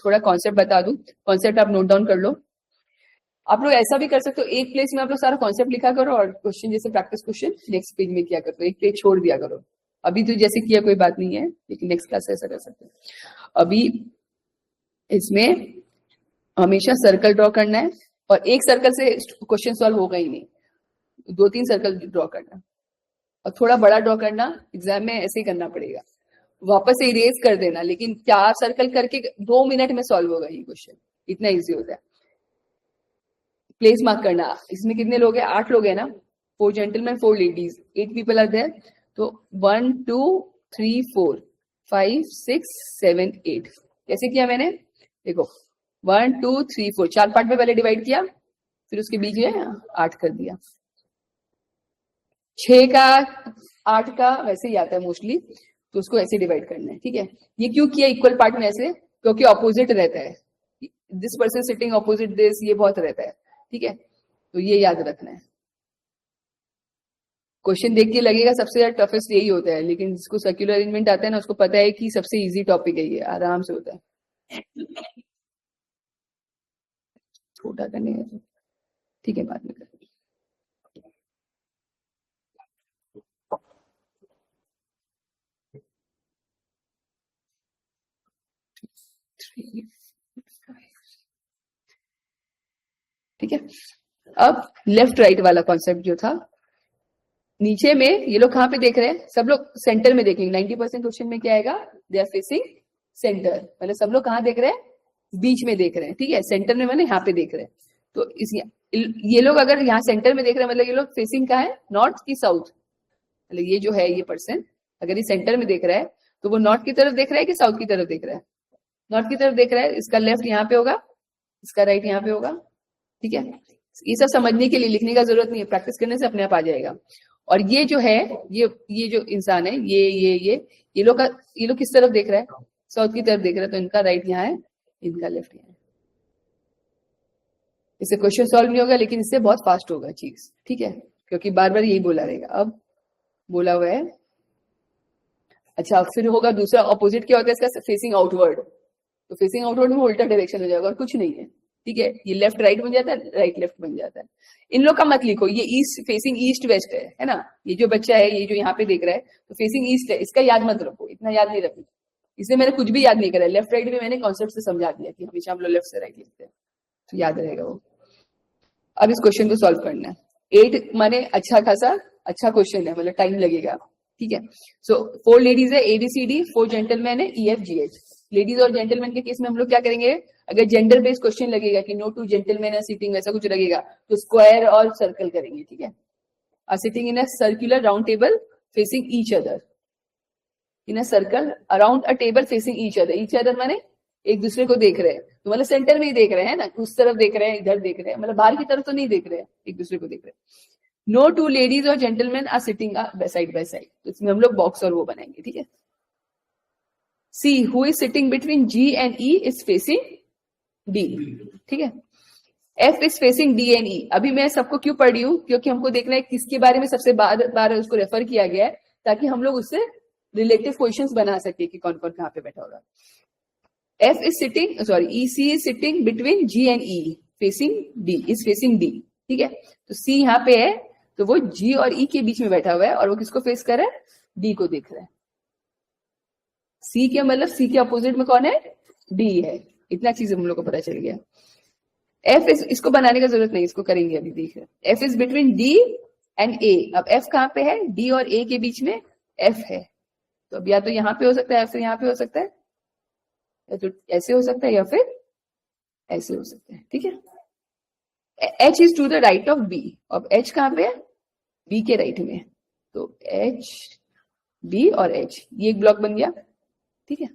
थोड़ा कॉन्सेप्ट बता दूं, कॉन्सेप्ट आप नोट डाउन कर लो। आप लोग ऐसा भी कर सकते हो, एक प्लेस में आप लोग सारा कॉन्सेप्ट लिखा करो और क्वेश्चन जैसे प्रैक्टिस क्वेश्चन नेक्स्ट पेज में किया करो, एक पेज छोड़ दिया करो। अभी तो जैसे किया कोई बात नहीं है, लेकिन नेक्स्ट क्लास ऐसा कर सकते हैं। अभी इसमें हमेशा सर्कल ड्रॉ करना है, और एक सर्कल से क्वेश्चन सॉल्व होगा ही नहीं, 2-3 सर्कल ड्रॉ करना, और थोड़ा बड़ा ड्रॉ करना, एग्जाम में ऐसे ही करना पड़ेगा, वापस से इरेज कर देना, लेकिन 4 सर्कल करके 2 मिनट में सॉल्व होगा ये क्वेश्चन, इतना इजी होता है। प्लेस मार्क करना, इसमें कितने लोग हैं? 8 लोग हैं ना, 4 gentlemen 4 ladies, 8 people are there, तो 1 2 3 4 5 6 7 8। कैसे किया मैंने? देखो 1 2 3 4 4 पार्ट में पहले डिवाइड किया, फिर उसके बीच में 8 कर दिया। 6 का 8 का वैसे ही आता है मोस्टली, तो उसको ऐसे डिवाइड करना है, ठीक है। ये क्यों किया इक्वल पार्ट में ऐसे? क्योंकि ऑपोजिट रहता है, this person sitting opposite this, ये बहुत रहता है, ठीक है, तो ये याद रखना है। क्वेश्चन देख के लगेगा सबसे ज्यादा टफेस्ट यही होता है, लेकिन जिसको सर्कुलर अरेंजमेंट आता है ना, उसको पता है कि सबसे इजी टॉपिक है ये, आराम से होता है। छोटा करने का ठीक है, बाद में करेंगे। ठीक है, अब लेफ्ट राइट वाला कॉन्सेप्ट जो था, नीचे में ये लोग कहाँ पे देख रहे हैं? सब लोग सेंटर में देखेंगे। 90% क्वेश्चन में क्या आएगा? दे आर फेसिंग सेंटर, मतलब सब लोग कहाँ देख रहे हैं? बीच में देख रहे हैं, ठीक है। सेंटर में मैंने यहाँ पे देख रहे हैं, तो इस ये लोग अगर यहाँ सेंटर में देख रहे हैं, मतलब ये लोग फेसिंग कहाँ है? नॉर्थ की साउथ, मतलब ये जो है ये पर्सन अगर ये सेंटर में देख रहा है तो वो नॉर्थ की तरफ देख रहा है कि साउथ की तरफ देख रहा है? नॉर्थ की तरफ देख रहा है, इसका लेफ्ट यहाँ पे होगा, इसका राइट यहाँ पे होगा, ठीक है। ये सब समझने के लिए लिखने का जरूरत नहीं है, प्रैक्टिस करने से अपने आप आ जाएगा। और ये जो है, ये जो इंसान है, ये लोग किस तरफ देख रहा है? साउथ की तरफ देख रहा है, तो इनका राइट यहाँ है, इनका लेफ्ट यहाँ है। इससे क्वेश्चन सॉल्व नहीं होगा, लेकिन इससे बहुत फास्ट होगा चीज, ठीक है, क्योंकि बार बार यही बोला रहेगा। अब बोला हुआ है, अच्छा फिर होगा दूसरा ऑपोजिट, क्या होता है इसका? फेसिंग आउटवर्ड, तो फेसिंग आउटवर्ड में उल्टा डायरेक्शन हो जाएगा और कुछ नहीं है, ठीक है। ये लेफ्ट राइट बन जाता है, राइट लेफ्ट बन जाता है। इन लोग का मत लिखो, ये ईस्ट फेसिंग ईस्ट वेस्ट है ना। ये जो बच्चा है, ये जो यहाँ पे देख रहा है, तो फेसिंग ईस्ट है, इसका याद मत रखो, इतना याद नहीं रखना। इसमें मैंने कुछ भी याद नहीं करा, लेफ्ट राइट में मैंने कॉन्सेप्ट से समझा दिया कि हमेशा हम लोग लेफ्ट से राइट लिखते हैं, तो याद रहेगा वो। अब इस क्वेश्चन को सॉल्व करना है। 8 माने अच्छा खासा अच्छा क्वेश्चन है, मतलब टाइम लगेगा, ठीक है। सो 4 लेडीज है ABCD, 4 जेंटलमैन है EFGH। लेडीज और जेंटलमैन के केस में हम लोग क्या करेंगे? अगर जेंडर बेस्ड क्वेश्चन लगेगा कि नो 2 जेंटलमैन आर सिटिंग, ऐसा कुछ लगेगा, तो स्क्वायर और सर्कल करेंगे, ठीक है। Are sitting in a circular round table facing each other, in a circle around a table facing each other माने एक दूसरे को देख रहे हैं, तो मतलब सेंटर में ही देख रहे हैं ना, उस तरफ देख रहे हैं, इधर देख रहे हैं, मतलब बाहर की तरफ तो नहीं देख रहे हैं, एक दूसरे को देख रहे हैं। नो 2 लेडीज और gentlemen are sitting side by side, तो इसमें हम लोग बॉक्स और वो बनाएंगे, ठीक है। See who is sitting between G and E is facing D, ठीक है। F is facing D and E। अभी मैं सबको क्यों पढ़ रही हूँ? क्योंकि हमको देखना है किसके बारे में सबसे बार उसको रेफर किया गया है, ताकि हम लोग उससे रिलेटिव क्वेश्चंस बना सके कि कौन कौन कहाँ पे बैठा होगा। F is sitting, sorry, EC is sitting between G and E, facing D, is facing D, ठीक है। तो C यहाँ पे है, तो वो G और E के बीच में बैठा हुआ है, और वो किसको फेस कर रहा है? D को देख रहा है। C के मतलब C के अपोजिट में कौन है? D है। इतना चीज हम लोग को पता चल गया। F इसको बनाने का जरूरत नहीं, इसको करेंगे अभी, देख रहे। F is between D and A। अब F कहाँ पे है? D और A के बीच में F है, तो अब या तो यहाँ पे हो सकता है, या फिर यहाँ पे हो सकता है, या तो ऐसे हो सकता है, या फिर ऐसे हो सकता है, ठीक है। H is to the right of B। अब H कहाँ पे है? B के राइट में, तो H, B और H, ये एक ब्लॉक बन गया, ठीक है।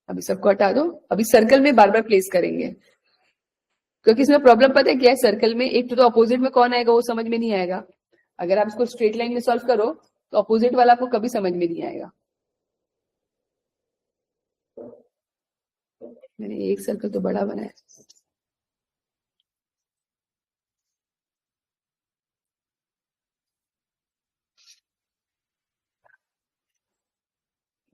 अभी सबको हटा दो, अभी सर्कल में बार बार प्लेस करेंगे। क्योंकि इसमें प्रॉब्लम पता है क्या है, सर्कल में एक तो अपोजिट में कौन आएगा वो समझ में नहीं आएगा। अगर आप इसको स्ट्रेट लाइन में सॉल्व करो तो अपोजिट वाला आपको कभी समझ में नहीं आएगा। मैंने एक सर्कल तो बड़ा बनाया।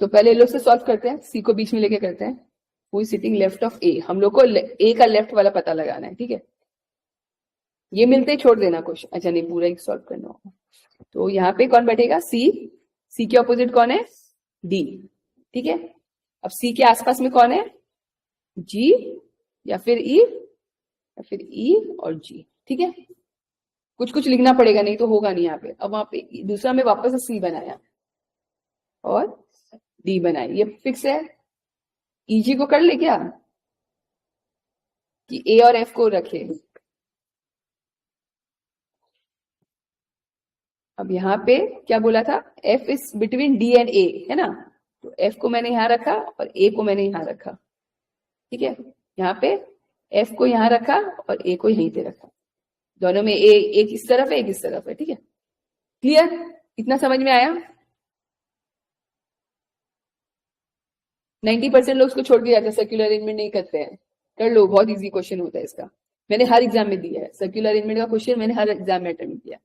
तो पहले लोग से सॉल्व करते हैं, सी को बीच में लेके करते हैं। Who is sitting left of A, हम लोग को ए का लेफ्ट वाला पता लगाना है, ठीक है। ये मिलते ही छोड़ देना क्वेश्चन, अच्छा नहीं पूरा ही सॉल्व करना होगा। तो यहाँ पे कौन बैठेगा, सी, सी के ऑपोजिट कौन है, डी, ठीक है। अब सी के आसपास में कौन है, जी या फिर ई, या फिर ई और जी, ठीक है। कुछ कुछ लिखना पड़ेगा नहीं तो होगा नहीं यहाँ पे। अब वहां पे दूसरा में वापस से सी बनाया और डी बनाई, ये फिक्स है। ईजी को कर ले क्या, कि ए और एफ को रखे। अब यहाँ पे क्या बोला था, F is between D and A, है ना। तो एफ को मैंने यहां रखा और ए को मैंने यहां रखा, ठीक है। यहाँ पे एफ को यहां रखा और ए को यहीं पे रखा। दोनों में ए एक इस तरफ है एक इस तरफ है, ठीक है। क्लियर, इतना समझ में आया। 90% लोग उसको छोड़ के जाते हैं, सर्कुलर अरेंजमेंट नहीं करते हैं। कर लो, बहुत इजी क्वेश्चन होता है इसका, मैंने हर एग्जाम में दिया है। सर्कुलर अरेंजमेंट का क्वेश्चन मैंने हर एग्जाम में अटेम्प्ट किया।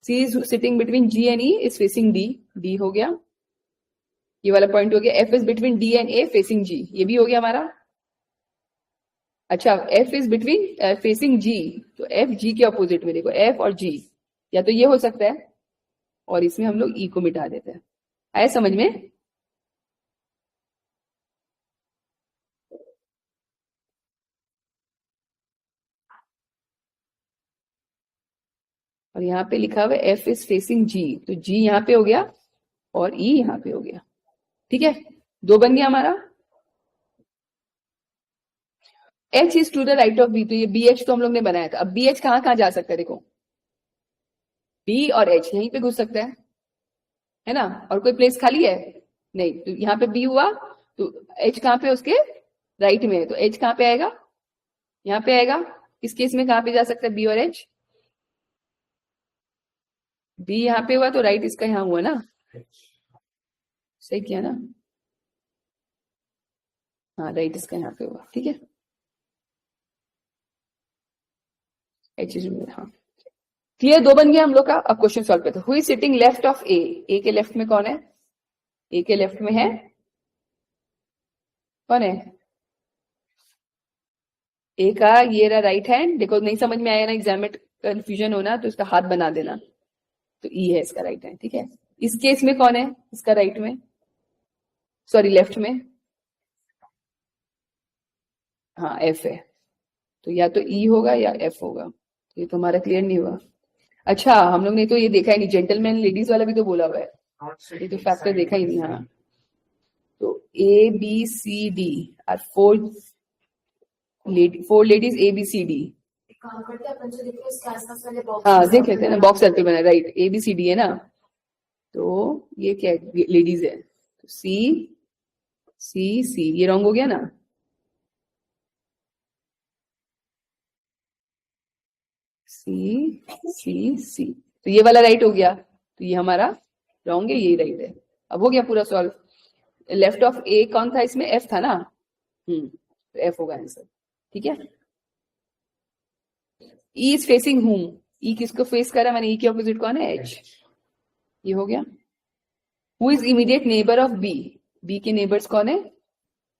C is sitting between G and E, is facing D, D हो गया, ये वाला पॉइंट हो गया। F is between D and A facing G, ये भी हो गया हमारा। अच्छा, F is between facing G, तो एफ जी के अपोजिट में, देखो एफ और जी, या तो ये हो सकता है और इसमें हम लोग ई को मिटा देते हैं। आया समझ में। और यहाँ पे लिखा हुआ है एफ इज फेसिंग जी, तो जी यहाँ पे हो गया और ई यहाँ पे हो गया, ठीक है। दो बन गया हमारा। H is to the right of B, तो ये बी एच तो हम लोग ने बनाया था। अब बी एच कहाँ कहाँ जा सकता है, देखो बी और एच यहीं पे घुस सकता है ना। और कोई प्लेस खाली है नहीं, तो यहाँ पे बी हुआ तो एच कहाँ पे, उसके राइट में है, तो एच कहाँ पे आएगा, यहाँ पे आएगा। इस केस में कहाँ पे जा सकता है बी और एच, बी यहाँ पे हुआ तो राइट इसका यहाँ हुआ ना, सही किया ना। हाँ राइट इसका यहाँ पे हुआ, ठीक है। एच इज, हाँ क्लियर, दो बन गया हम लोग का। अब क्वेश्चन सॉल्व करते हैं। Who is sitting left of A, A के लेफ्ट में कौन है, ए के लेफ्ट में है कौन है, ए का ये रहा राइट हैंड। देखो नहीं समझ में आया ना, एग्जाम में कंफ्यूजन होना तो इसका हाथ बना देना। तो ई है इसका राइट हैंड, ठीक है। इस केस में कौन है इसका राइट में, सॉरी लेफ्ट में, हाँ एफ है। तो या तो ई होगा या एफ होगा। ये तो हमारा क्लियर नहीं हुआ। अच्छा हम लोग ने तो ये देखा ही नहीं, जेंटलमैन लेडीज वाला भी तो बोला हुआ है, ये तो फैक्टर देखा ही नहीं। हाँ तो A B C D are four ladies, A B C D. काम करते हैं अपन, जो देखो इसके आसपास वाले बॉक्स, हाँ देख लेते हैं ना, बॉक्स सर्कल बना right, A B C D है ना। तो ये क्या है, लेडीज है, तो सी सी सी, ये रॉन्ग हो गया ना। सी सी सी, तो ये वाला राइट हो गया, तो ये हमारा रॉन्ग है, ये राइट है। अब हो गया पूरा सॉल्व। लेफ्ट ऑफ ए कौन था इसमें, एफ था ना, तो एफ होगा आंसर, ठीक है। ई इज फेसिंग हुम, ई किसको फेस कर रहा है, मैंने ई के ऑपोजिट कौन है, एच, ये हो गया। Who is immediate neighbour of B, B के नेबर्स कौन है,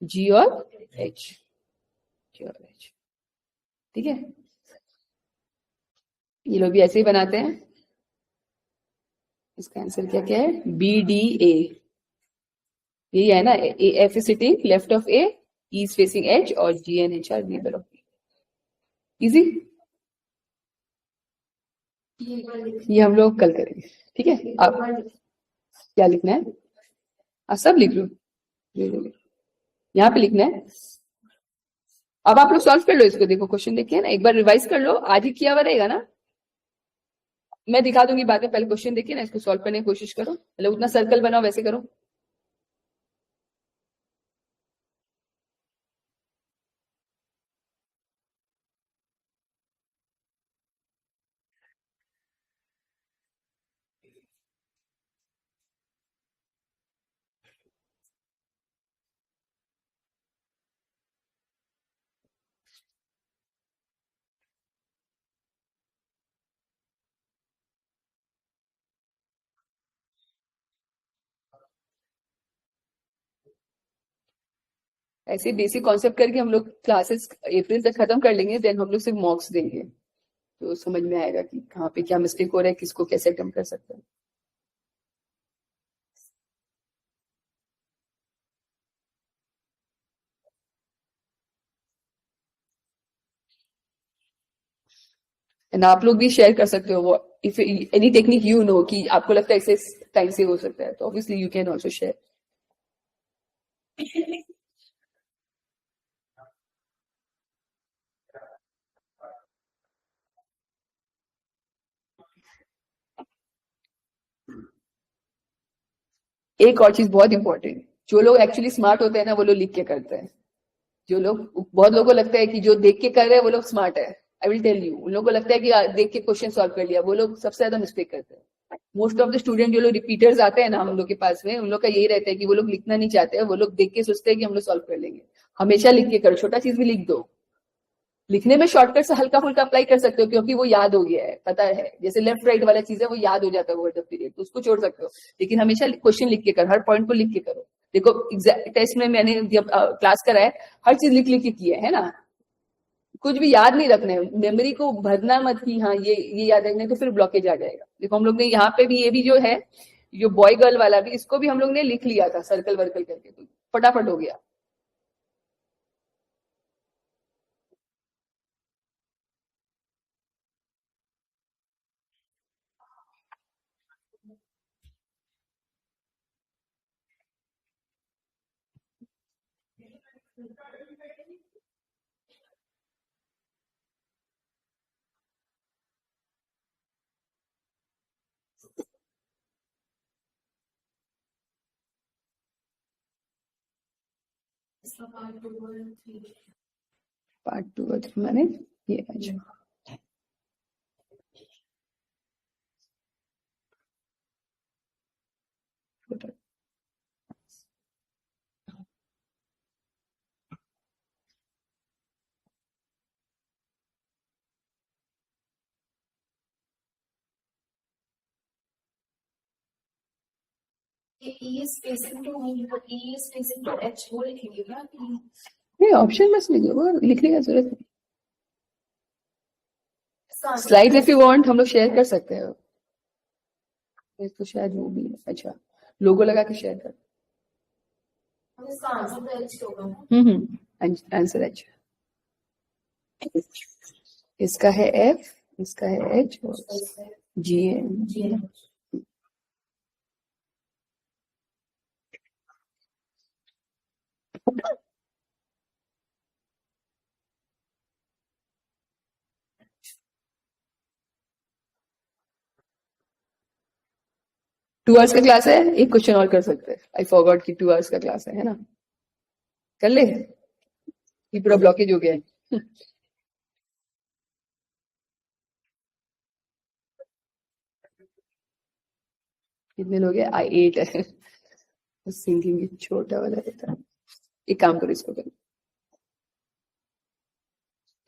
जी और एच, जी और एच, ठीक है। ये लोग भी ऐसे ही बनाते हैं। इसका आंसर क्या क्या है, बी डी ए, यही है ना। F is sitting left of A, E is facing H और G and H are neighbour of B. Easy, ये हम लोग कल करेंगे, ठीक है। आप क्या लिखना है, आप सब लिख लो, यहाँ पे लिखना है। अब आप लोग सॉल्व कर लो इसको, देखो क्वेश्चन देखिए ना, एक बार रिवाइज कर लो, आज ही किया हुआ रहेगा ना, मैं दिखा दूंगी बाद में। पहले क्वेश्चन देखिए ना, इसको सॉल्व करने की कोशिश करो, मतलब उतना सर्कल बनाओ वैसे करो। ऐसे बेसिक कॉन्सेप्ट करके हम लोग क्लासेस अप्रैल तक खत्म कर लेंगे, देन हम लोग सिर्फ मॉक्स देंगे, तो समझ में आएगा कि कहाँ पे क्या मिस्टेक हो रहा है, किसको कैसे कम कर सकते हैं। एंड आप लोग भी शेयर कर सकते हो वो, if any technique you know कि आपको लगता है इससे टाइम सेव हो सकता है, तो obviously you can also share. एक और चीज बहुत इंपॉर्टेंट, जो लोग एक्चुअली स्मार्ट होते हैं ना, वो लोग लिख के करते हैं। जो लोग, बहुत लोगों को लगता है कि जो देख के कर रहे हैं वो लोग स्मार्ट है, आई विल टेल यू, उन लोगों को लगता है कि देख के क्वेश्चन सॉल्व कर लिया, वो लोग सबसे ज्यादा मिस्टेक करते हैं। मोस्ट ऑफ द स्टूडेंट जो लोग रिपीटर्स आते हैं ना हम लोग के पास में, उन लोग का यही रहता है कि वो लोग लिखना नहीं चाहते हैं, वो लोग देख के सोचते हैं कि हम लोग सॉल्व कर लेंगे। हमेशा लिख के करो, छोटा चीज भी लिख दो। लिखने में शॉर्टकट से हल्का फुल्का अप्लाई कर सकते हो, क्योंकि वो याद हो गया है, पता है, जैसे लेफ्ट राइट वाला चीज है वो याद हो जाता है ओवर द पीरियड, तो उसको छोड़ सकते हो। लेकिन हमेशा क्वेश्चन लिख के करो, हर पॉइंट को लिख के करो। देखो टेस्ट में मैंने जब क्लास करा है, हर चीज लिख लिख के की है ना, कुछ भी याद नहीं रखना है, मेमोरी को भरना मत कि हाँ ये याद रखना है, तो फिर ब्लॉकेज आ जाएगा। देखो हम लोग ने यहाँ पे भी, ये भी जो है, जो बॉय गर्ल वाला भी, इसको भी हम लोग ने लिख लिया था सर्कल वर्कल करके, तो फटाफट हो गया। इसका पार्ट 2 और 3। पार्ट 2 और 3 मैंने ये अच्छा, ये E is facing to me, but E is facing to H वो लिखेंगे ना कि नहीं ऑप्शन बस लिखो, वो लिखने का जरूरत नहीं। इसका answer slide if you want हम लोग शेयर कर सकते हैं, तो शायद वो भी है। अच्छा, लोगो लगा के शेयर कर। इसका आंसर तो H होगा ना। आंसर एच, इसका है एफ, इसका है एच, जी एन। जी 2 आवर्स का क्लास है, एक क्वेश्चन और कर सकते हैं। आई फॉरगॉट कि 2 आवर्स का क्लास है ना, कर ले, ये पूरा ब्लॉकेज हो गया है। कितने लोग हैं? 8 है। सिंगिंग छोटा वाला रहता है। एक काम करो, इसको करो,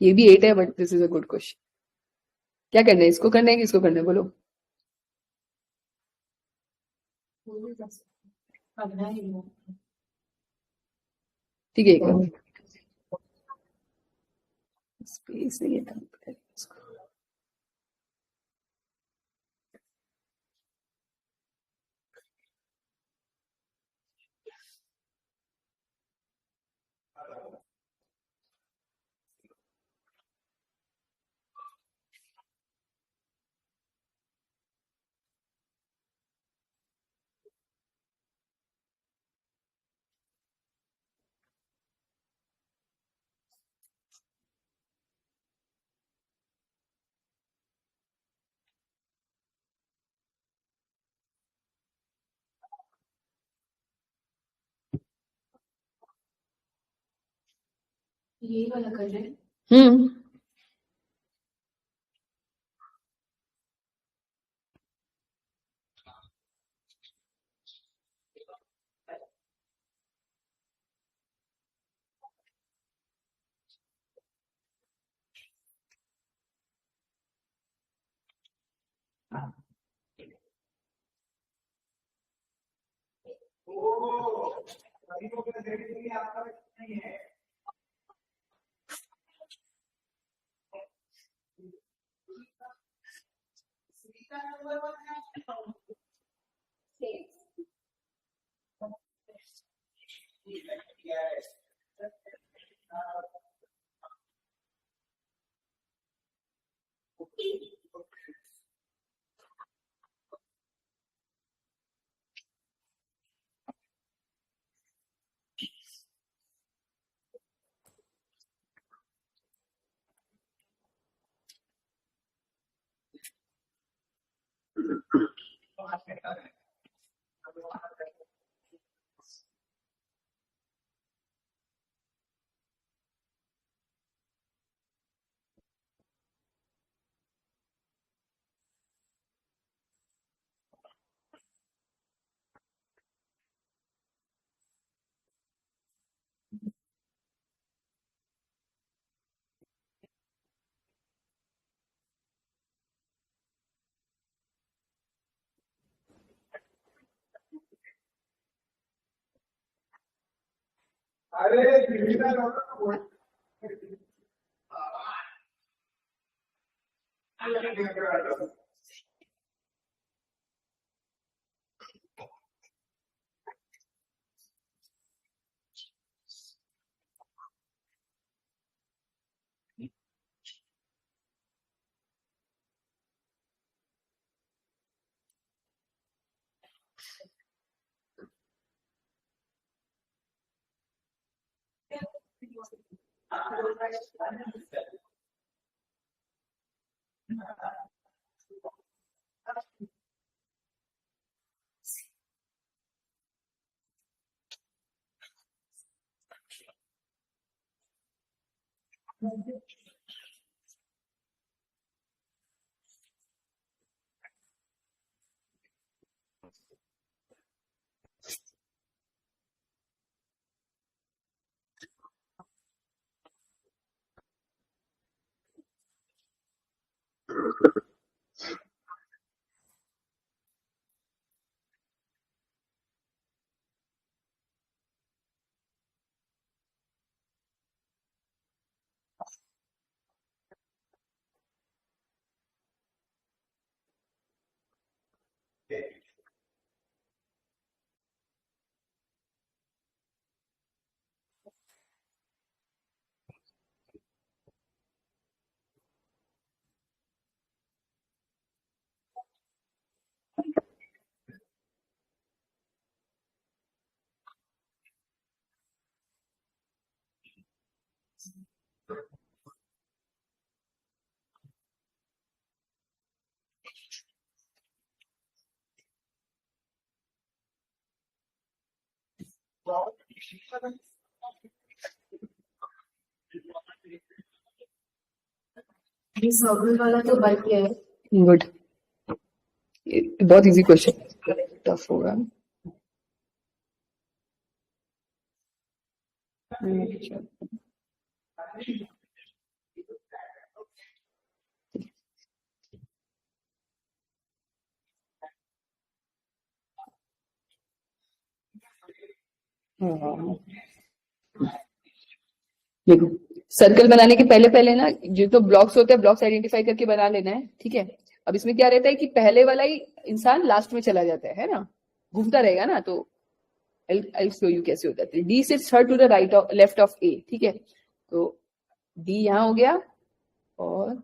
ये भी 8 है, but this is a good question. क्या करना है, इसको करना है कि इसको करना है, बोलो। करना ही है। ठीक है, करो। स्पेस नहीं है, काम करें इसको। यही वाला कर रहे हैं। हम्म, ये सर्कल वाला तो बन गया है. गुड. बहुत इजी क्वेश्चन, टफ होगा. देखो, सर्कल बनाने के पहले पहले ना जो तो ब्लॉक्स होते हैं, ब्लॉक्स आइडेंटिफाई करके बना लेना है. ठीक है. अब इसमें क्या रहता है कि पहले वाला ही इंसान लास्ट में चला जाता है ना, घूमता रहेगा ना. तो I'll show you कैसे होता है. D sits third to the right of left of A. ठीक है. तो डी यहाँ हो गया और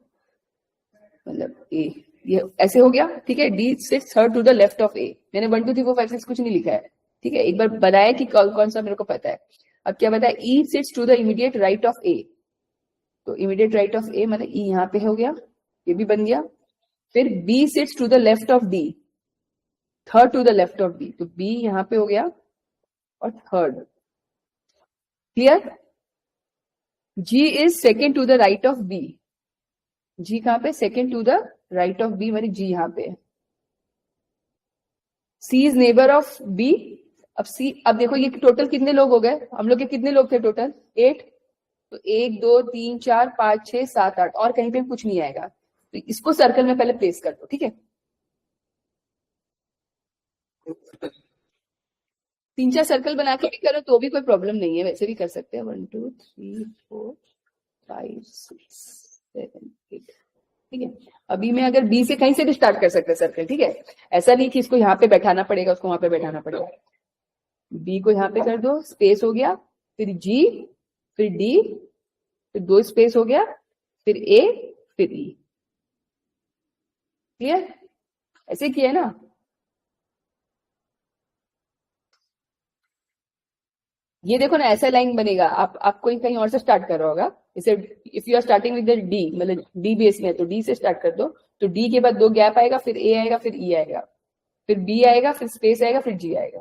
मतलब ए ये ऐसे हो गया. ठीक है. D sits third to the left of A. मैंने 1 2 3 4 5 6 कुछ नहीं लिखा है. ठीक है. एक बार बताया कि कौन सा मेरे को पता है. अब क्या बताया, E sits to the immediate right of A. तो इमीडिएट राइट ऑफ ए मतलब ई यहाँ पे हो गया, ये भी बन गया. फिर B sits to the left of D, third to the left of D. तो बी यहाँ पे हो गया और third. Clear. G is second to the right of B. G कहां पे, second to the right of B, मतलब G यहाँ पे. C is neighbour of B. अब सी, अब देखो ये टोटल कितने लोग हो गए, हम लोग के कितने लोग थे टोटल, 8. तो 1 2 3 4 5 6 7 8 और कहीं पे कुछ नहीं आएगा. तो इसको सर्कल में पहले प्लेस कर दो. ठीक है. 3-4 सर्कल बना के भी करो तो भी कोई प्रॉब्लम नहीं है, वैसे भी कर सकते हैं। 1 2 3 4 5 6 7 8, ठीक है। अभी मैं अगर बी से कहीं से भी स्टार्ट कर सकते हैं सर्कल, ठीक है। ऐसा नहीं कि इसको यहाँ पे बैठाना पड़ेगा, उसको वहां पे बैठाना पड़ेगा। बी को यहाँ पे कर दो, स्पेस हो गया, फिर जी, फिर डी, फिर 2 स्पेस हो गया, फिर ए, फिर ई। क्लियर? ऐसे किया है ना। ये देखो ना, ऐसा लाइन बनेगा। आप कोई कहीं और से स्टार्ट कर रहा होगा, जैसे if you are starting with the D, मतलब डी बेस में, तो डी से स्टार्ट कर दो, तो डी के बाद 2 गैप आएगा, फिर ए आएगा, फिर ई आएगा, फिर बी आएगा, फिर स्पेस आएगा, फिर जी आएगा।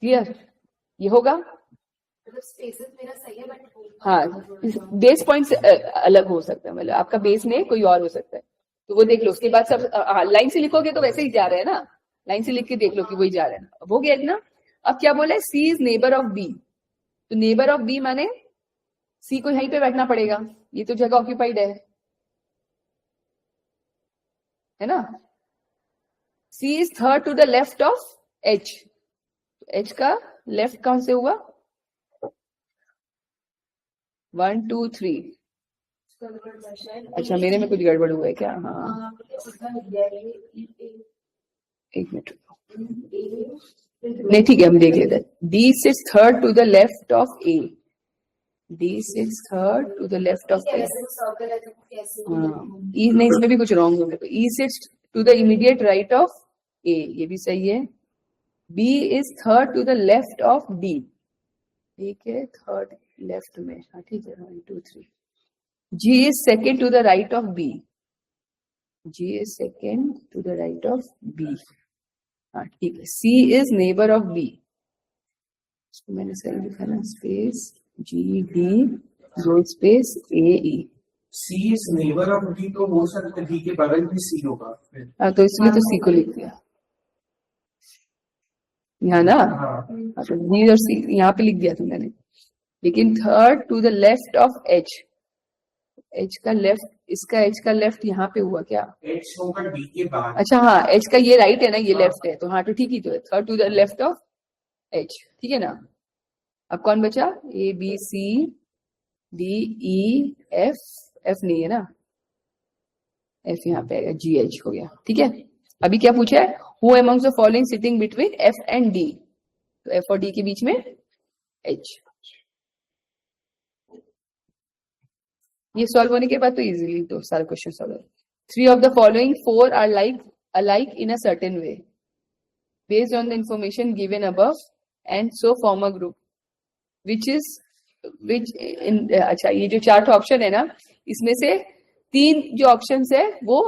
क्लियर? ये होगा। मतलब स्पेसेस मेरा सही है बट हाँ, बेस पॉइंट से अलग हो सकता है, मतलब आपका बेस में कोई और हो सकता है, तो वो देख लो। उसके बाद सब लाइन से लिखोगे तो वैसे ही जा रहे हैं ना, लाइन से लिख के देख लो कि वही जा रहे हैं। अब हो गया ना। अब क्या बोला है, C is neighbour of B, तो नेबर ऑफ बी माने सी को यहीं पे बैठना पड़ेगा, ये तो जगह ऑक्यूपाइड है ना। C is third to the left of H, H का लेफ्ट कहां से हुआ, 1 2 3। अच्छा, मेरे में कुछ गड़बड़ हुआ है क्या? हाँ, एक मिनट, नहीं ठीक है, हम देख लेते हैं। D sits third to the left of A, D sits third to the left of A. हाँ, ई नहीं, इसमें भी कुछ रॉन्ग होगा। E sits to the immediate right of A, ये भी सही है। B is third to the left of D, ठीक है, थर्ड लेफ्ट में। हाँ ठीक है, 1 2 3। G is second to the right of B. G is second to the right of B. हाँ ठीक है। C is neighbor of B. इसको मैंने सही लिखा ना, space G D 2 space A E। C is neighbor of D, तो हो सकता है D के बगल में C होगा। हाँ, तो इसलिए तो C को लिख दिया यहाँ ना। हाँ, तो D और C यहाँ पे लिख दिया था मैंने, लेकिन third to the left of H, H का लेफ्ट, इसका एच का लेफ्ट यहाँ पे हुआ क्या? H होगा D के बाद। अच्छा हाँ, एच का ये राइट है ना, ये लेफ्ट है, तो हाँ तो ठीक ही तो है, third to the left of H, ठीक है ना। अब कौन बचा? A B C D E F, F नहीं है ना, एफ यहाँ पे आएगा, जी एच हो गया, ठीक है। अभी क्या पूछा है, who amongst the following sitting between F and D, तो एफ और डी के बीच में एच। ये सॉल्व होने के बाद तो इजीली तो सारा क्वेश्चन सॉल्व है। 3 of the following 4 are alike in a certain way based on the information given above and so form a group which in अच्छा, ये जो 4 ऑप्शन है ना, इसमें से 3 जो ऑप्शन है वो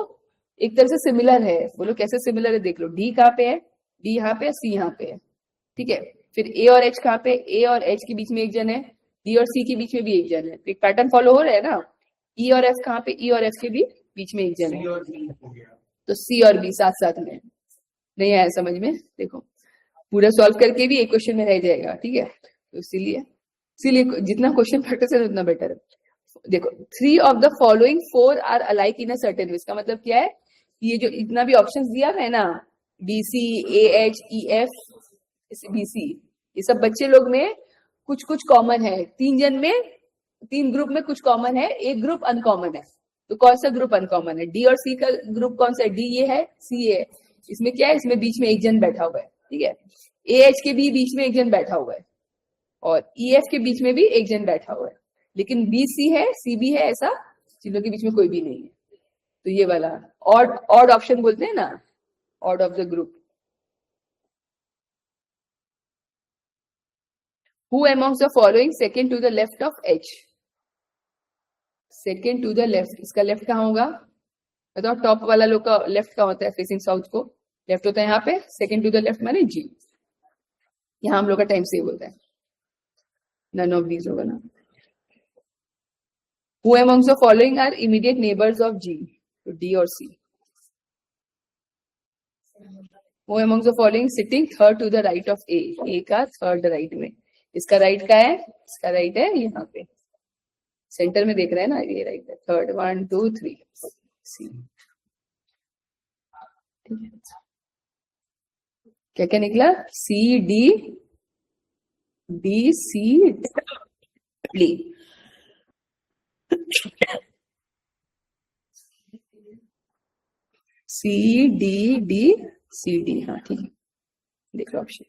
एक तरह से सिमिलर है। बोलो कैसे सिमिलर है, देख लो। डी कहाँ पे है, डी यहाँ पे, सी यहाँ पे है, ठीक है। फिर ए और एच कहाँ पे, ए और एच के बीच में एक जन है, डी और सी के बीच में भी एक जन है, तो एक पैटर्न फॉलो हो रहा है ना। ई और एफ कहाँ पे, ई और एफ के भी बीच में एक जन है, C और B हो गया। तो सी और बी साथ साथ में। नहीं आया समझ में? देखो पूरा सॉल्व करके भी एक क्वेश्चन में रह जाएगा, ठीक है। तो इसीलिए जितना क्वेश्चन प्रैक्टिस है उतना बेटर है। देखो 3 of the following 4 are alike in a certain way, इसका मतलब क्या है, ये जो इतना भी ऑप्शंस दिया है ना, B C A H E F B C, ये सब बच्चे लोग में कुछ कुछ कॉमन है। 3 जन में, 3 ग्रुप में कुछ कॉमन है, एक ग्रुप अनकॉमन है। तो कौन सा ग्रुप अनकॉमन है? डी और सी का ग्रुप कौन सा है? डी ये है, सी ये है। इसमें क्या है, इसमें बीच में एक जन बैठा हुआ है, ठीक है। ए एच के भी बीच में एक जन बैठा हुआ है, और ई एफ के बीच में भी एक जन बैठा हुआ है। लेकिन बी सी है, सी बी है, ऐसा जिनों के बीच में कोई भी नहीं है। तो ये वाला ऑड ऑप्शन बोलते हैं ना, odd of the group. Who amongst the following second to the left of H, second to the left, इसका लेफ्ट कहाँ होगा बताओ? टॉप वाला लोग का लेफ्ट का होता है, फेसिंग साउथ को लेफ्ट होता है यहाँ पे। सेकंड टू द लेफ्ट माने जी, यहाँ हम लोग का टाइम सेव होता है, नन ऑफ दीज होगा ना। Who amongst the following are immediate neighbors of G? तो D और C. Who amongst the following sitting third to the right of A? A का थर्ड राइट में, इसका राइट का है, इसका राइट है यहाँ पे सेंटर में, देख रहे हैं ना, ये राइट है। थर्ड 1 2 3 C, ठीक है। क्या क्या निकला? C D D C D. C D D C D, हाँ ठीक है, देख लो ऑप्शन।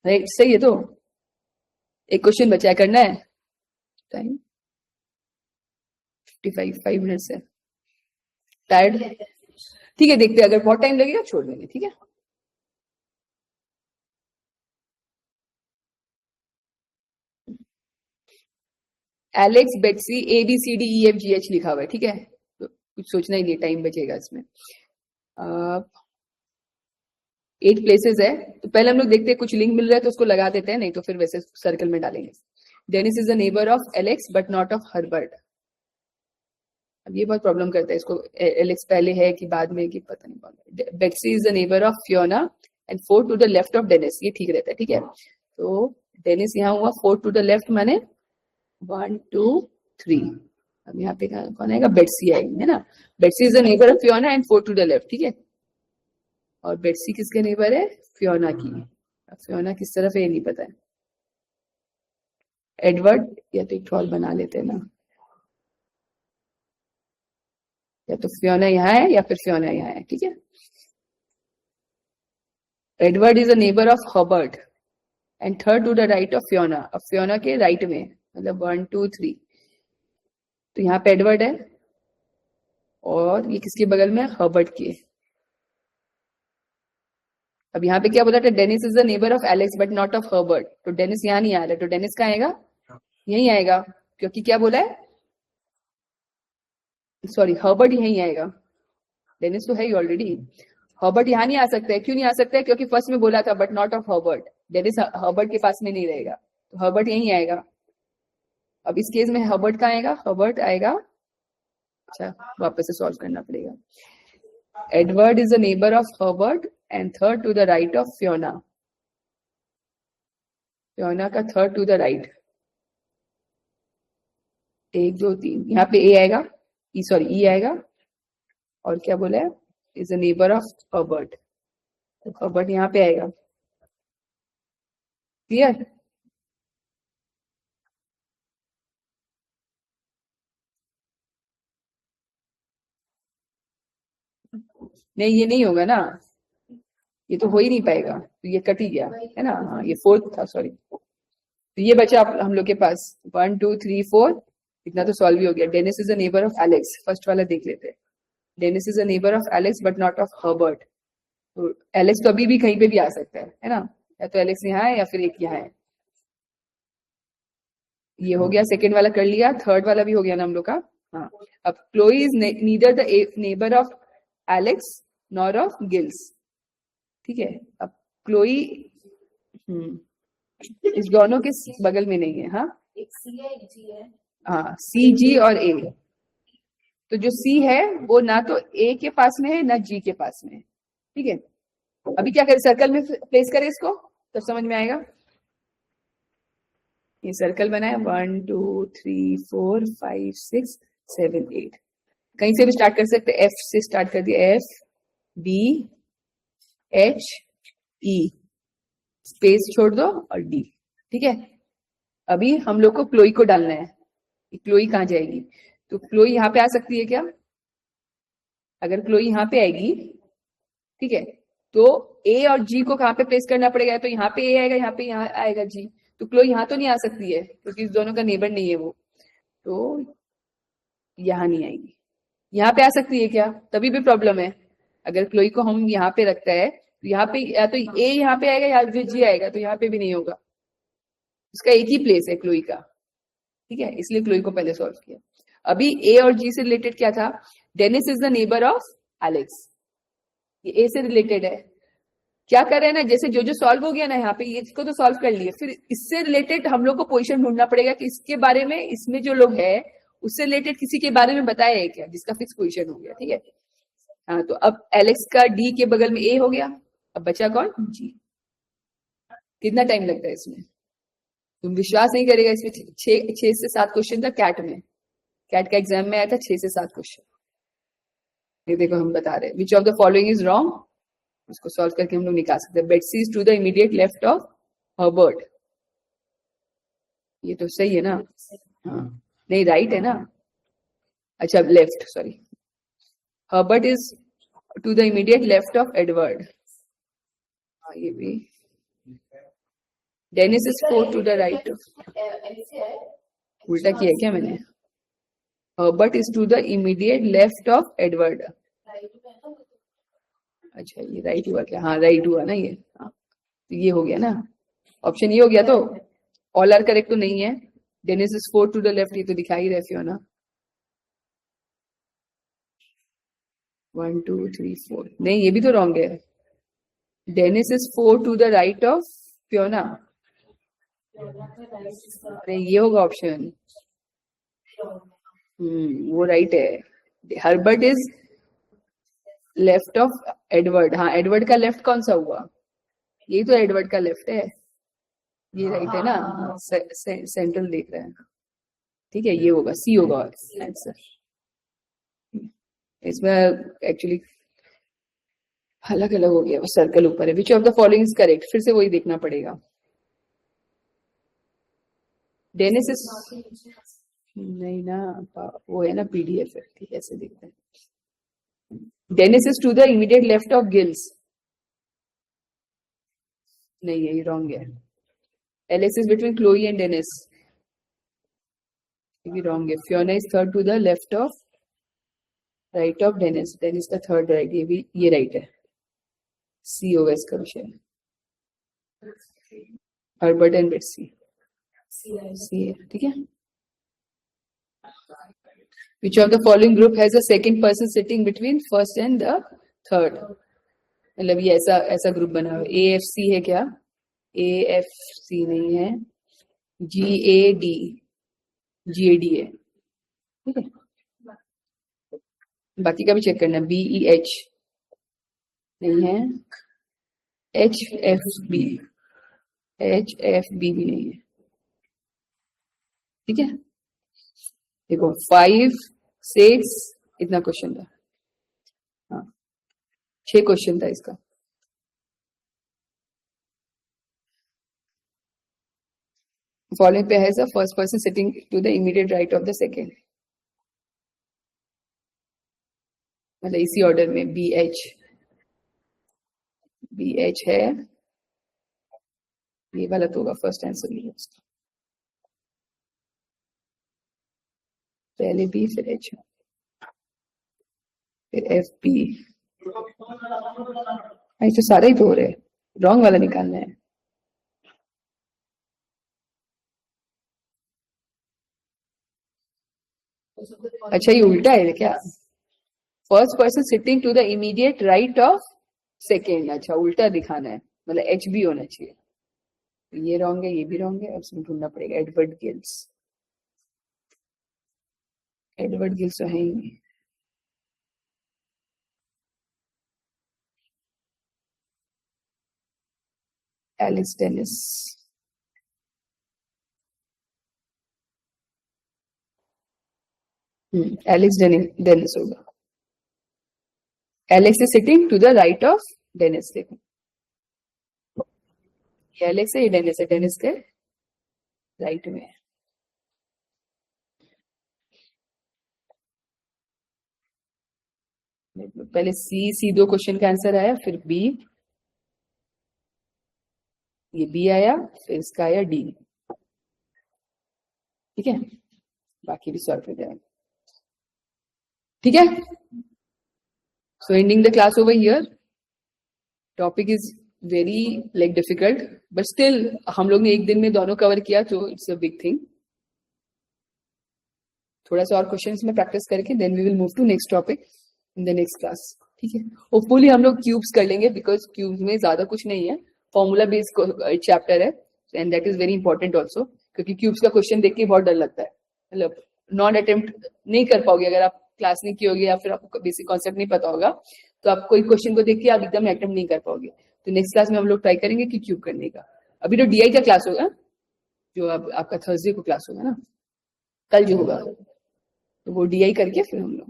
राइट, सही है। तो एक क्वेश्चन बचा है, करना है। टाइम 5 मिनट्स है। टायर्ड? ठीक है, देखते हैं, अगर बहुत टाइम लगेगा छोड़ देंगे, ठीक है। Alex, Betsy, A B C D E F G H लिखा हुआ है, ठीक है, तो कुछ सोचना ही नहीं, टाइम बचेगा इसमें। 8 प्लेसेस है, तो पहले हम लोग देखते हैं कुछ लिंक मिल रहा है तो उसको लगा देते हैं, नहीं तो फिर वैसे सर्कल में डालेंगे। Dennis is the neighbour of Alex but not of Herbert. अब ये बहुत प्रॉब्लम करता है, इसको एलेक्स पहले है कि बाद में, कि पता नहीं कौन है। Betsy is the neighbour of Fiona and 4 to the left of Dennis, ये ठीक रहता है, ठीक है। तो डेनिस यहाँ हुआ, 4 टू द लेफ्ट माने 1 2 3। अब यहाँ पे कौन आएगा? बेट्सी आएगी, है ना। Betsy is the neighbour of Fiona and 4 to the left, ठीक है। और बेट्सी किसके नेबर है? फियोना की। अब फियोना किस तरफ है ये नहीं पता है। एडवर्ड, या तो एक ट्रॉल बना लेते हैं ना, या तो फियोना यहाँ है या फिर फियोना यहाँ है, ठीक है। Edward is a neighbour of Herbert and 3rd to the right of Fiona. अब फियोना के राइट में, मतलब 1 2 3, तो यहाँ पे एडवर्ड है और ये किसके बगल में? हर्बर्ट के। अब यहाँ पे क्या बोला था? Dennis is the neighbour of Alex but not of Herbert, तो डेनिस यहाँ नहीं आ रहा, तो डेनिस कहाँ आएगा? यहीं आएगा, क्योंकि क्या बोला है? सॉरी, हर्बर्ट यहीं आएगा, डेनिस तो है ही ऑलरेडी। हर्बर्ट यहाँ नहीं आ सकता है, क्यों नहीं आ सकता है? क्योंकि फर्स्ट में बोला था but not of Herbert, Dennis Herbert के पास में नहीं रहेगा, तो हर्बर्ट यहीं आएगा। अब इस केस में हर्बर्ट कहाँ आएगा? हर्बर्ट आएगा, अच्छा वापस से सॉल्व करना पड़ेगा। Edward is the neighbour of Herbert and 3rd to the right of Fiona. Fiona का 3rd टू द राइट, 1 2 3, यहाँ पे ए आएगा, ई आएगा, और क्या बोला है? Is the neighbour of Herbert, तो हर्बर्ट यहाँ पे आएगा। क्लियर? नहीं, ये नहीं होगा ना, ये तो हो ही नहीं पाएगा, तो ये कट ही गया, है ना। हाँ, ये 4th था, सॉरी। तो ये बचा हम लोग के पास 1 2 3 4, इतना तो सॉल्व ही हो गया। Dennis is the neighbour of Alex, first वाला देख लेते हैं। Dennis is the neighbour of Alex but not of Herbert, तो एलेक्स तो अभी भी कहीं पे भी आ सकता है ना, या तो एलेक्स यहाँ है या फिर एक यहाँ है। ये हो गया, सेकेंड वाला कर लिया, थर्ड वाला भी हो गया ना हम लोग का। हाँ, अब Chloe is neither the neighbour of Alex nor of gills, ठीक है। अब क्लोई इस दोनों के बगल में नहीं है, हाँ। एक सी है, एक जी है। हाँ, सी जी और ए, तो जो सी है वो ना तो ए के पास में है ना जी के पास में है, ठीक है। अभी क्या करें? सर्कल में प्लेस करें इसको, तब समझ में आएगा। ये सर्कल बनाए, 1 2 3 4 5 6 7 8, कहीं से भी स्टार्ट कर सकते, एफ से स्टार्ट कर दिया, F B H E, space छोड़ दो और डी, ठीक है। अभी हम लोग को क्लोई को डालना है, क्लोई कहाँ जाएगी? तो क्लोई यहाँ पे आ सकती है क्या? अगर क्लोई यहाँ पे आएगी, ठीक है, तो ए और जी को कहाँ पे प्लेस करना पड़ेगा? तो यहाँ पे ए आएगा, यहाँ पे यहाँ आएगा जी, तो क्लोई यहाँ तो नहीं आ सकती है क्योंकि इस दोनों का नेबर नहीं है वो, तो यहाँ नहीं आएगी। यहाँ पे आ सकती है क्या? तभी भी प्रॉब्लम है। अगर क्लोई को हम यहाँ पे रखता है तो यहाँ पे या तो ए यहाँ पे आएगा या फिर जी आएगा, तो यहाँ पे भी नहीं होगा, उसका एक ही प्लेस है क्लोई का, ठीक है। इसलिए क्लोई को पहले सॉल्व किया। अभी ए और जी से रिलेटेड क्या था? Dennis is the neighbour of Alex, ये ए से रिलेटेड है। क्या कर रहे हैं ना, जैसे जो जो सॉल्व हो गया ना यहाँ पे, ये इसको तो सॉल्व कर लिए, फिर इससे रिलेटेड हम लोग को पोजीशन ढूंढना पड़ेगा कि इसके बारे में, इसमें जो लोग है उससे रिलेटेड किसी के बारे में बताया है क्या, जिसका फिक्स पोजीशन हो गया, ठीक है। हाँ, तो अब एलेक्स का डी के बगल में ए हो गया, अब बचा कौन? जी। कितना टाइम लगता है इसमें? तुम विश्वास नहीं करेगा, इसमें 6 से 7 क्वेश्चन था कैट में, कैट का एग्जाम में आया था 6 से 7 क्वेश्चन। ये देखो हम बता रहे हैं which of the following is wrong, इसको सॉल्व करके हम लोग निकाल सकते हैं. Betsy is to the immediate left of Herbert. ये तो सही है ना? हाँ, नहीं राइट है ना? अच्छा left, sorry. Herbert is to the immediate left of Edward. हाँ ये भी. Dennis is four to the right of. उल्टा किया क्या मैंने? Herbert is to the immediate left of Edward. अच्छा ये राइट हुआ क्या? हाँ राइट हुआ ना ये. हाँ तो ये हो गया ना, ऑप्शन ये हो गया. तो ऑल आर करेक्ट तो नहीं है. Dennis is four to the left, ये तो दिखा ही रहे फियोना. 1 2 3 4 नहीं, ये भी तो रॉन्ग है. Dennis is four to the right of Fiona. अरे ये होगा ऑप्शन. वो राइट है. Herbert is left of Edward. हाँ एडवर्ड का लेफ्ट कौन सा हुआ? यही तो एडवर्ड का लेफ्ट है. ये राइट है ना? सेंट्रल देख रहे हैं. ठीक है, ये होगा, सी होगा आंसर. इसमें एक्चुअली अलग अलग हो गया, वो सर्कल ऊपर है. विच of the following is correct, फिर से वही देखना पड़ेगा. डेनिस इज नहीं ना, वो है ना पीडीएफ है. ठीक है, ऐसे देखते हैं. Dennis is to the immediate left of Giles. नहीं यही रॉन्ग है. Alex is between Chloe and Dennis. ये भी रॉन्ग है. Fiona is third to the left of right of Dennis. Dennis का थर्ड राइट. ये भी ये राइट है. सी होगा इसका विषय. Herbert and Betsy. सी है. ठीक है. Which of the following group has a second person sitting between first and the third? मतलब ये ऐसा ऐसा ग्रुप बना हुआ. AFC है क्या? AFC नहीं है. GAD. GAD है. ठीक है. बाकी का भी चेक करना. BEH नहीं है. HFB. HFB भी नहीं है. ठीक है. देखो 5 6 इतना क्वेश्चन था. हाँ 6 क्वेश्चन था इसका. फॉलोइंग पे है first person sitting to the immediate right of the second. मतलब इसी ऑर्डर में. BH है. ये वाला तो होगा फर्स्ट आंसर. पहले B फिर H फिर FB. ऐसे सारे ही तो हो रहे. रॉन्ग वाला निकालना है. अच्छा ये उल्टा है क्या? First person sitting to the immediate right of second. अच्छा उल्टा दिखाना है, मतलब HB होना चाहिए. ये रॉन्ग है, ये भी रॉन्ग है. अब इसमें ढूंढना पड़ेगा. Edward gills. एडवर्ड गिल्स तो है ही नहीं. Alex Dennis. एलेक्स डेनिस होगा. Alex is sitting to the right of Dennis. देखो ये एलेक्स है, ये डेनिस है. डेनिस के राइट में है. पहले सी 2 क्वेश्चन का आंसर आया, फिर B. ये B आया, फिर इसका आया D. ठीक है. बाकी भी सॉल्व हो जाएगा. ठीक है. सो ending the class over here. Topic is very like difficult, but still हम लोग ने एक दिन में दोनों कवर किया, तो इट्स अ बिग थिंग. थोड़ा सा और क्वेश्चंस में प्रैक्टिस करके then we will move to next topic in the next class. ठीक है. होपफुली हम लोग क्यूब्स कर लेंगे, बिकॉज क्यूब्स में ज्यादा कुछ नहीं है. फॉर्मूला बेस्ड चैप्टर है, and that is very important also, क्योंकि क्यूब्स का क्वेश्चन देख के बहुत डर लगता है. मतलब नॉन अटेम्प्ट नहीं कर पाओगे अगर आप क्लास नहीं की होगी, या फिर आपको बेसिक कॉन्सेप्ट नहीं पता होगा, तो आप कोई क्वेश्चन को देख के आप एकदम अटेम्प्ट नहीं कर पाओगे. तो नेक्स्ट क्लास में हम लोग ट्राई करेंगे कि क्यूब करने का. अभी तो DI का क्लास होगा, जो अब आपका थर्सडे को क्लास होगा ना, कल जो होगा, तो वो DI करके फिर हम लोग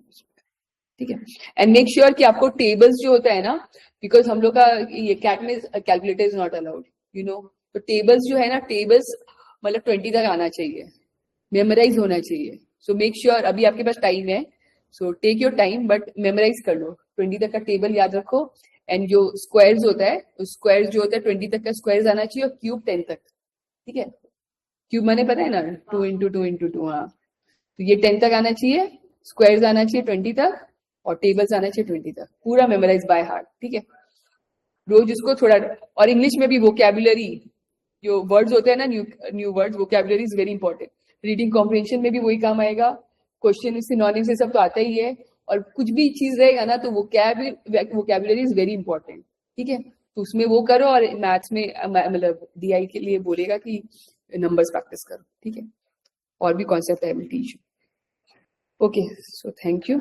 ठीक है. एंड मेक श्योर कि आपको टेबल्स जो होता है ना, बिकॉज हम लोग का ये कैट में calculator is not allowed, you know. तो टेबल्स जो है ना, टेबल्स मतलब 20 तक आना चाहिए, मेमोराइज होना चाहिए. सो मेक श्योर, अभी आपके पास टाइम है, so take your time, but memorise कर लो. 20 तक का टेबल याद रखो. एंड जो स्क्वायर्स होता है, स्क्वायर्स जो होता है 20 तक का स्क्वायर्स आना चाहिए, और क्यूब 10 तक. ठीक है. क्यूब मैंने पता है ना, 2 into 2 into 2. हाँ, तो ये 10 तक आना चाहिए, स्क्वायर्स आना चाहिए 20 तक, और टेबल्स आना चाहिए 20 तक. पूरा मेमोराइज बाय हार्ट. ठीक है. रोज इसको थोड़ा. और इंग्लिश में भी वोकैबुलरी, जो वर्ड्स होते हैं ना, new words, vocabulary is very important. Reading comprehension में भी वही काम आएगा. क्वेश्चन सिनोनिम्स से सब तो आता ही है, और कुछ भी चीज रहेगा ना, तो वोकैबुलरी इज वेरी इंपॉर्टेंट. ठीक है. तो उसमें वो करो, और मैथ्स में मतलब डीआई के लिए बोलेगा कि नंबर्स प्रैक्टिस करो. ठीक है. और भी कॉन्सेप्ट है, will teach you. Okay, so thank you.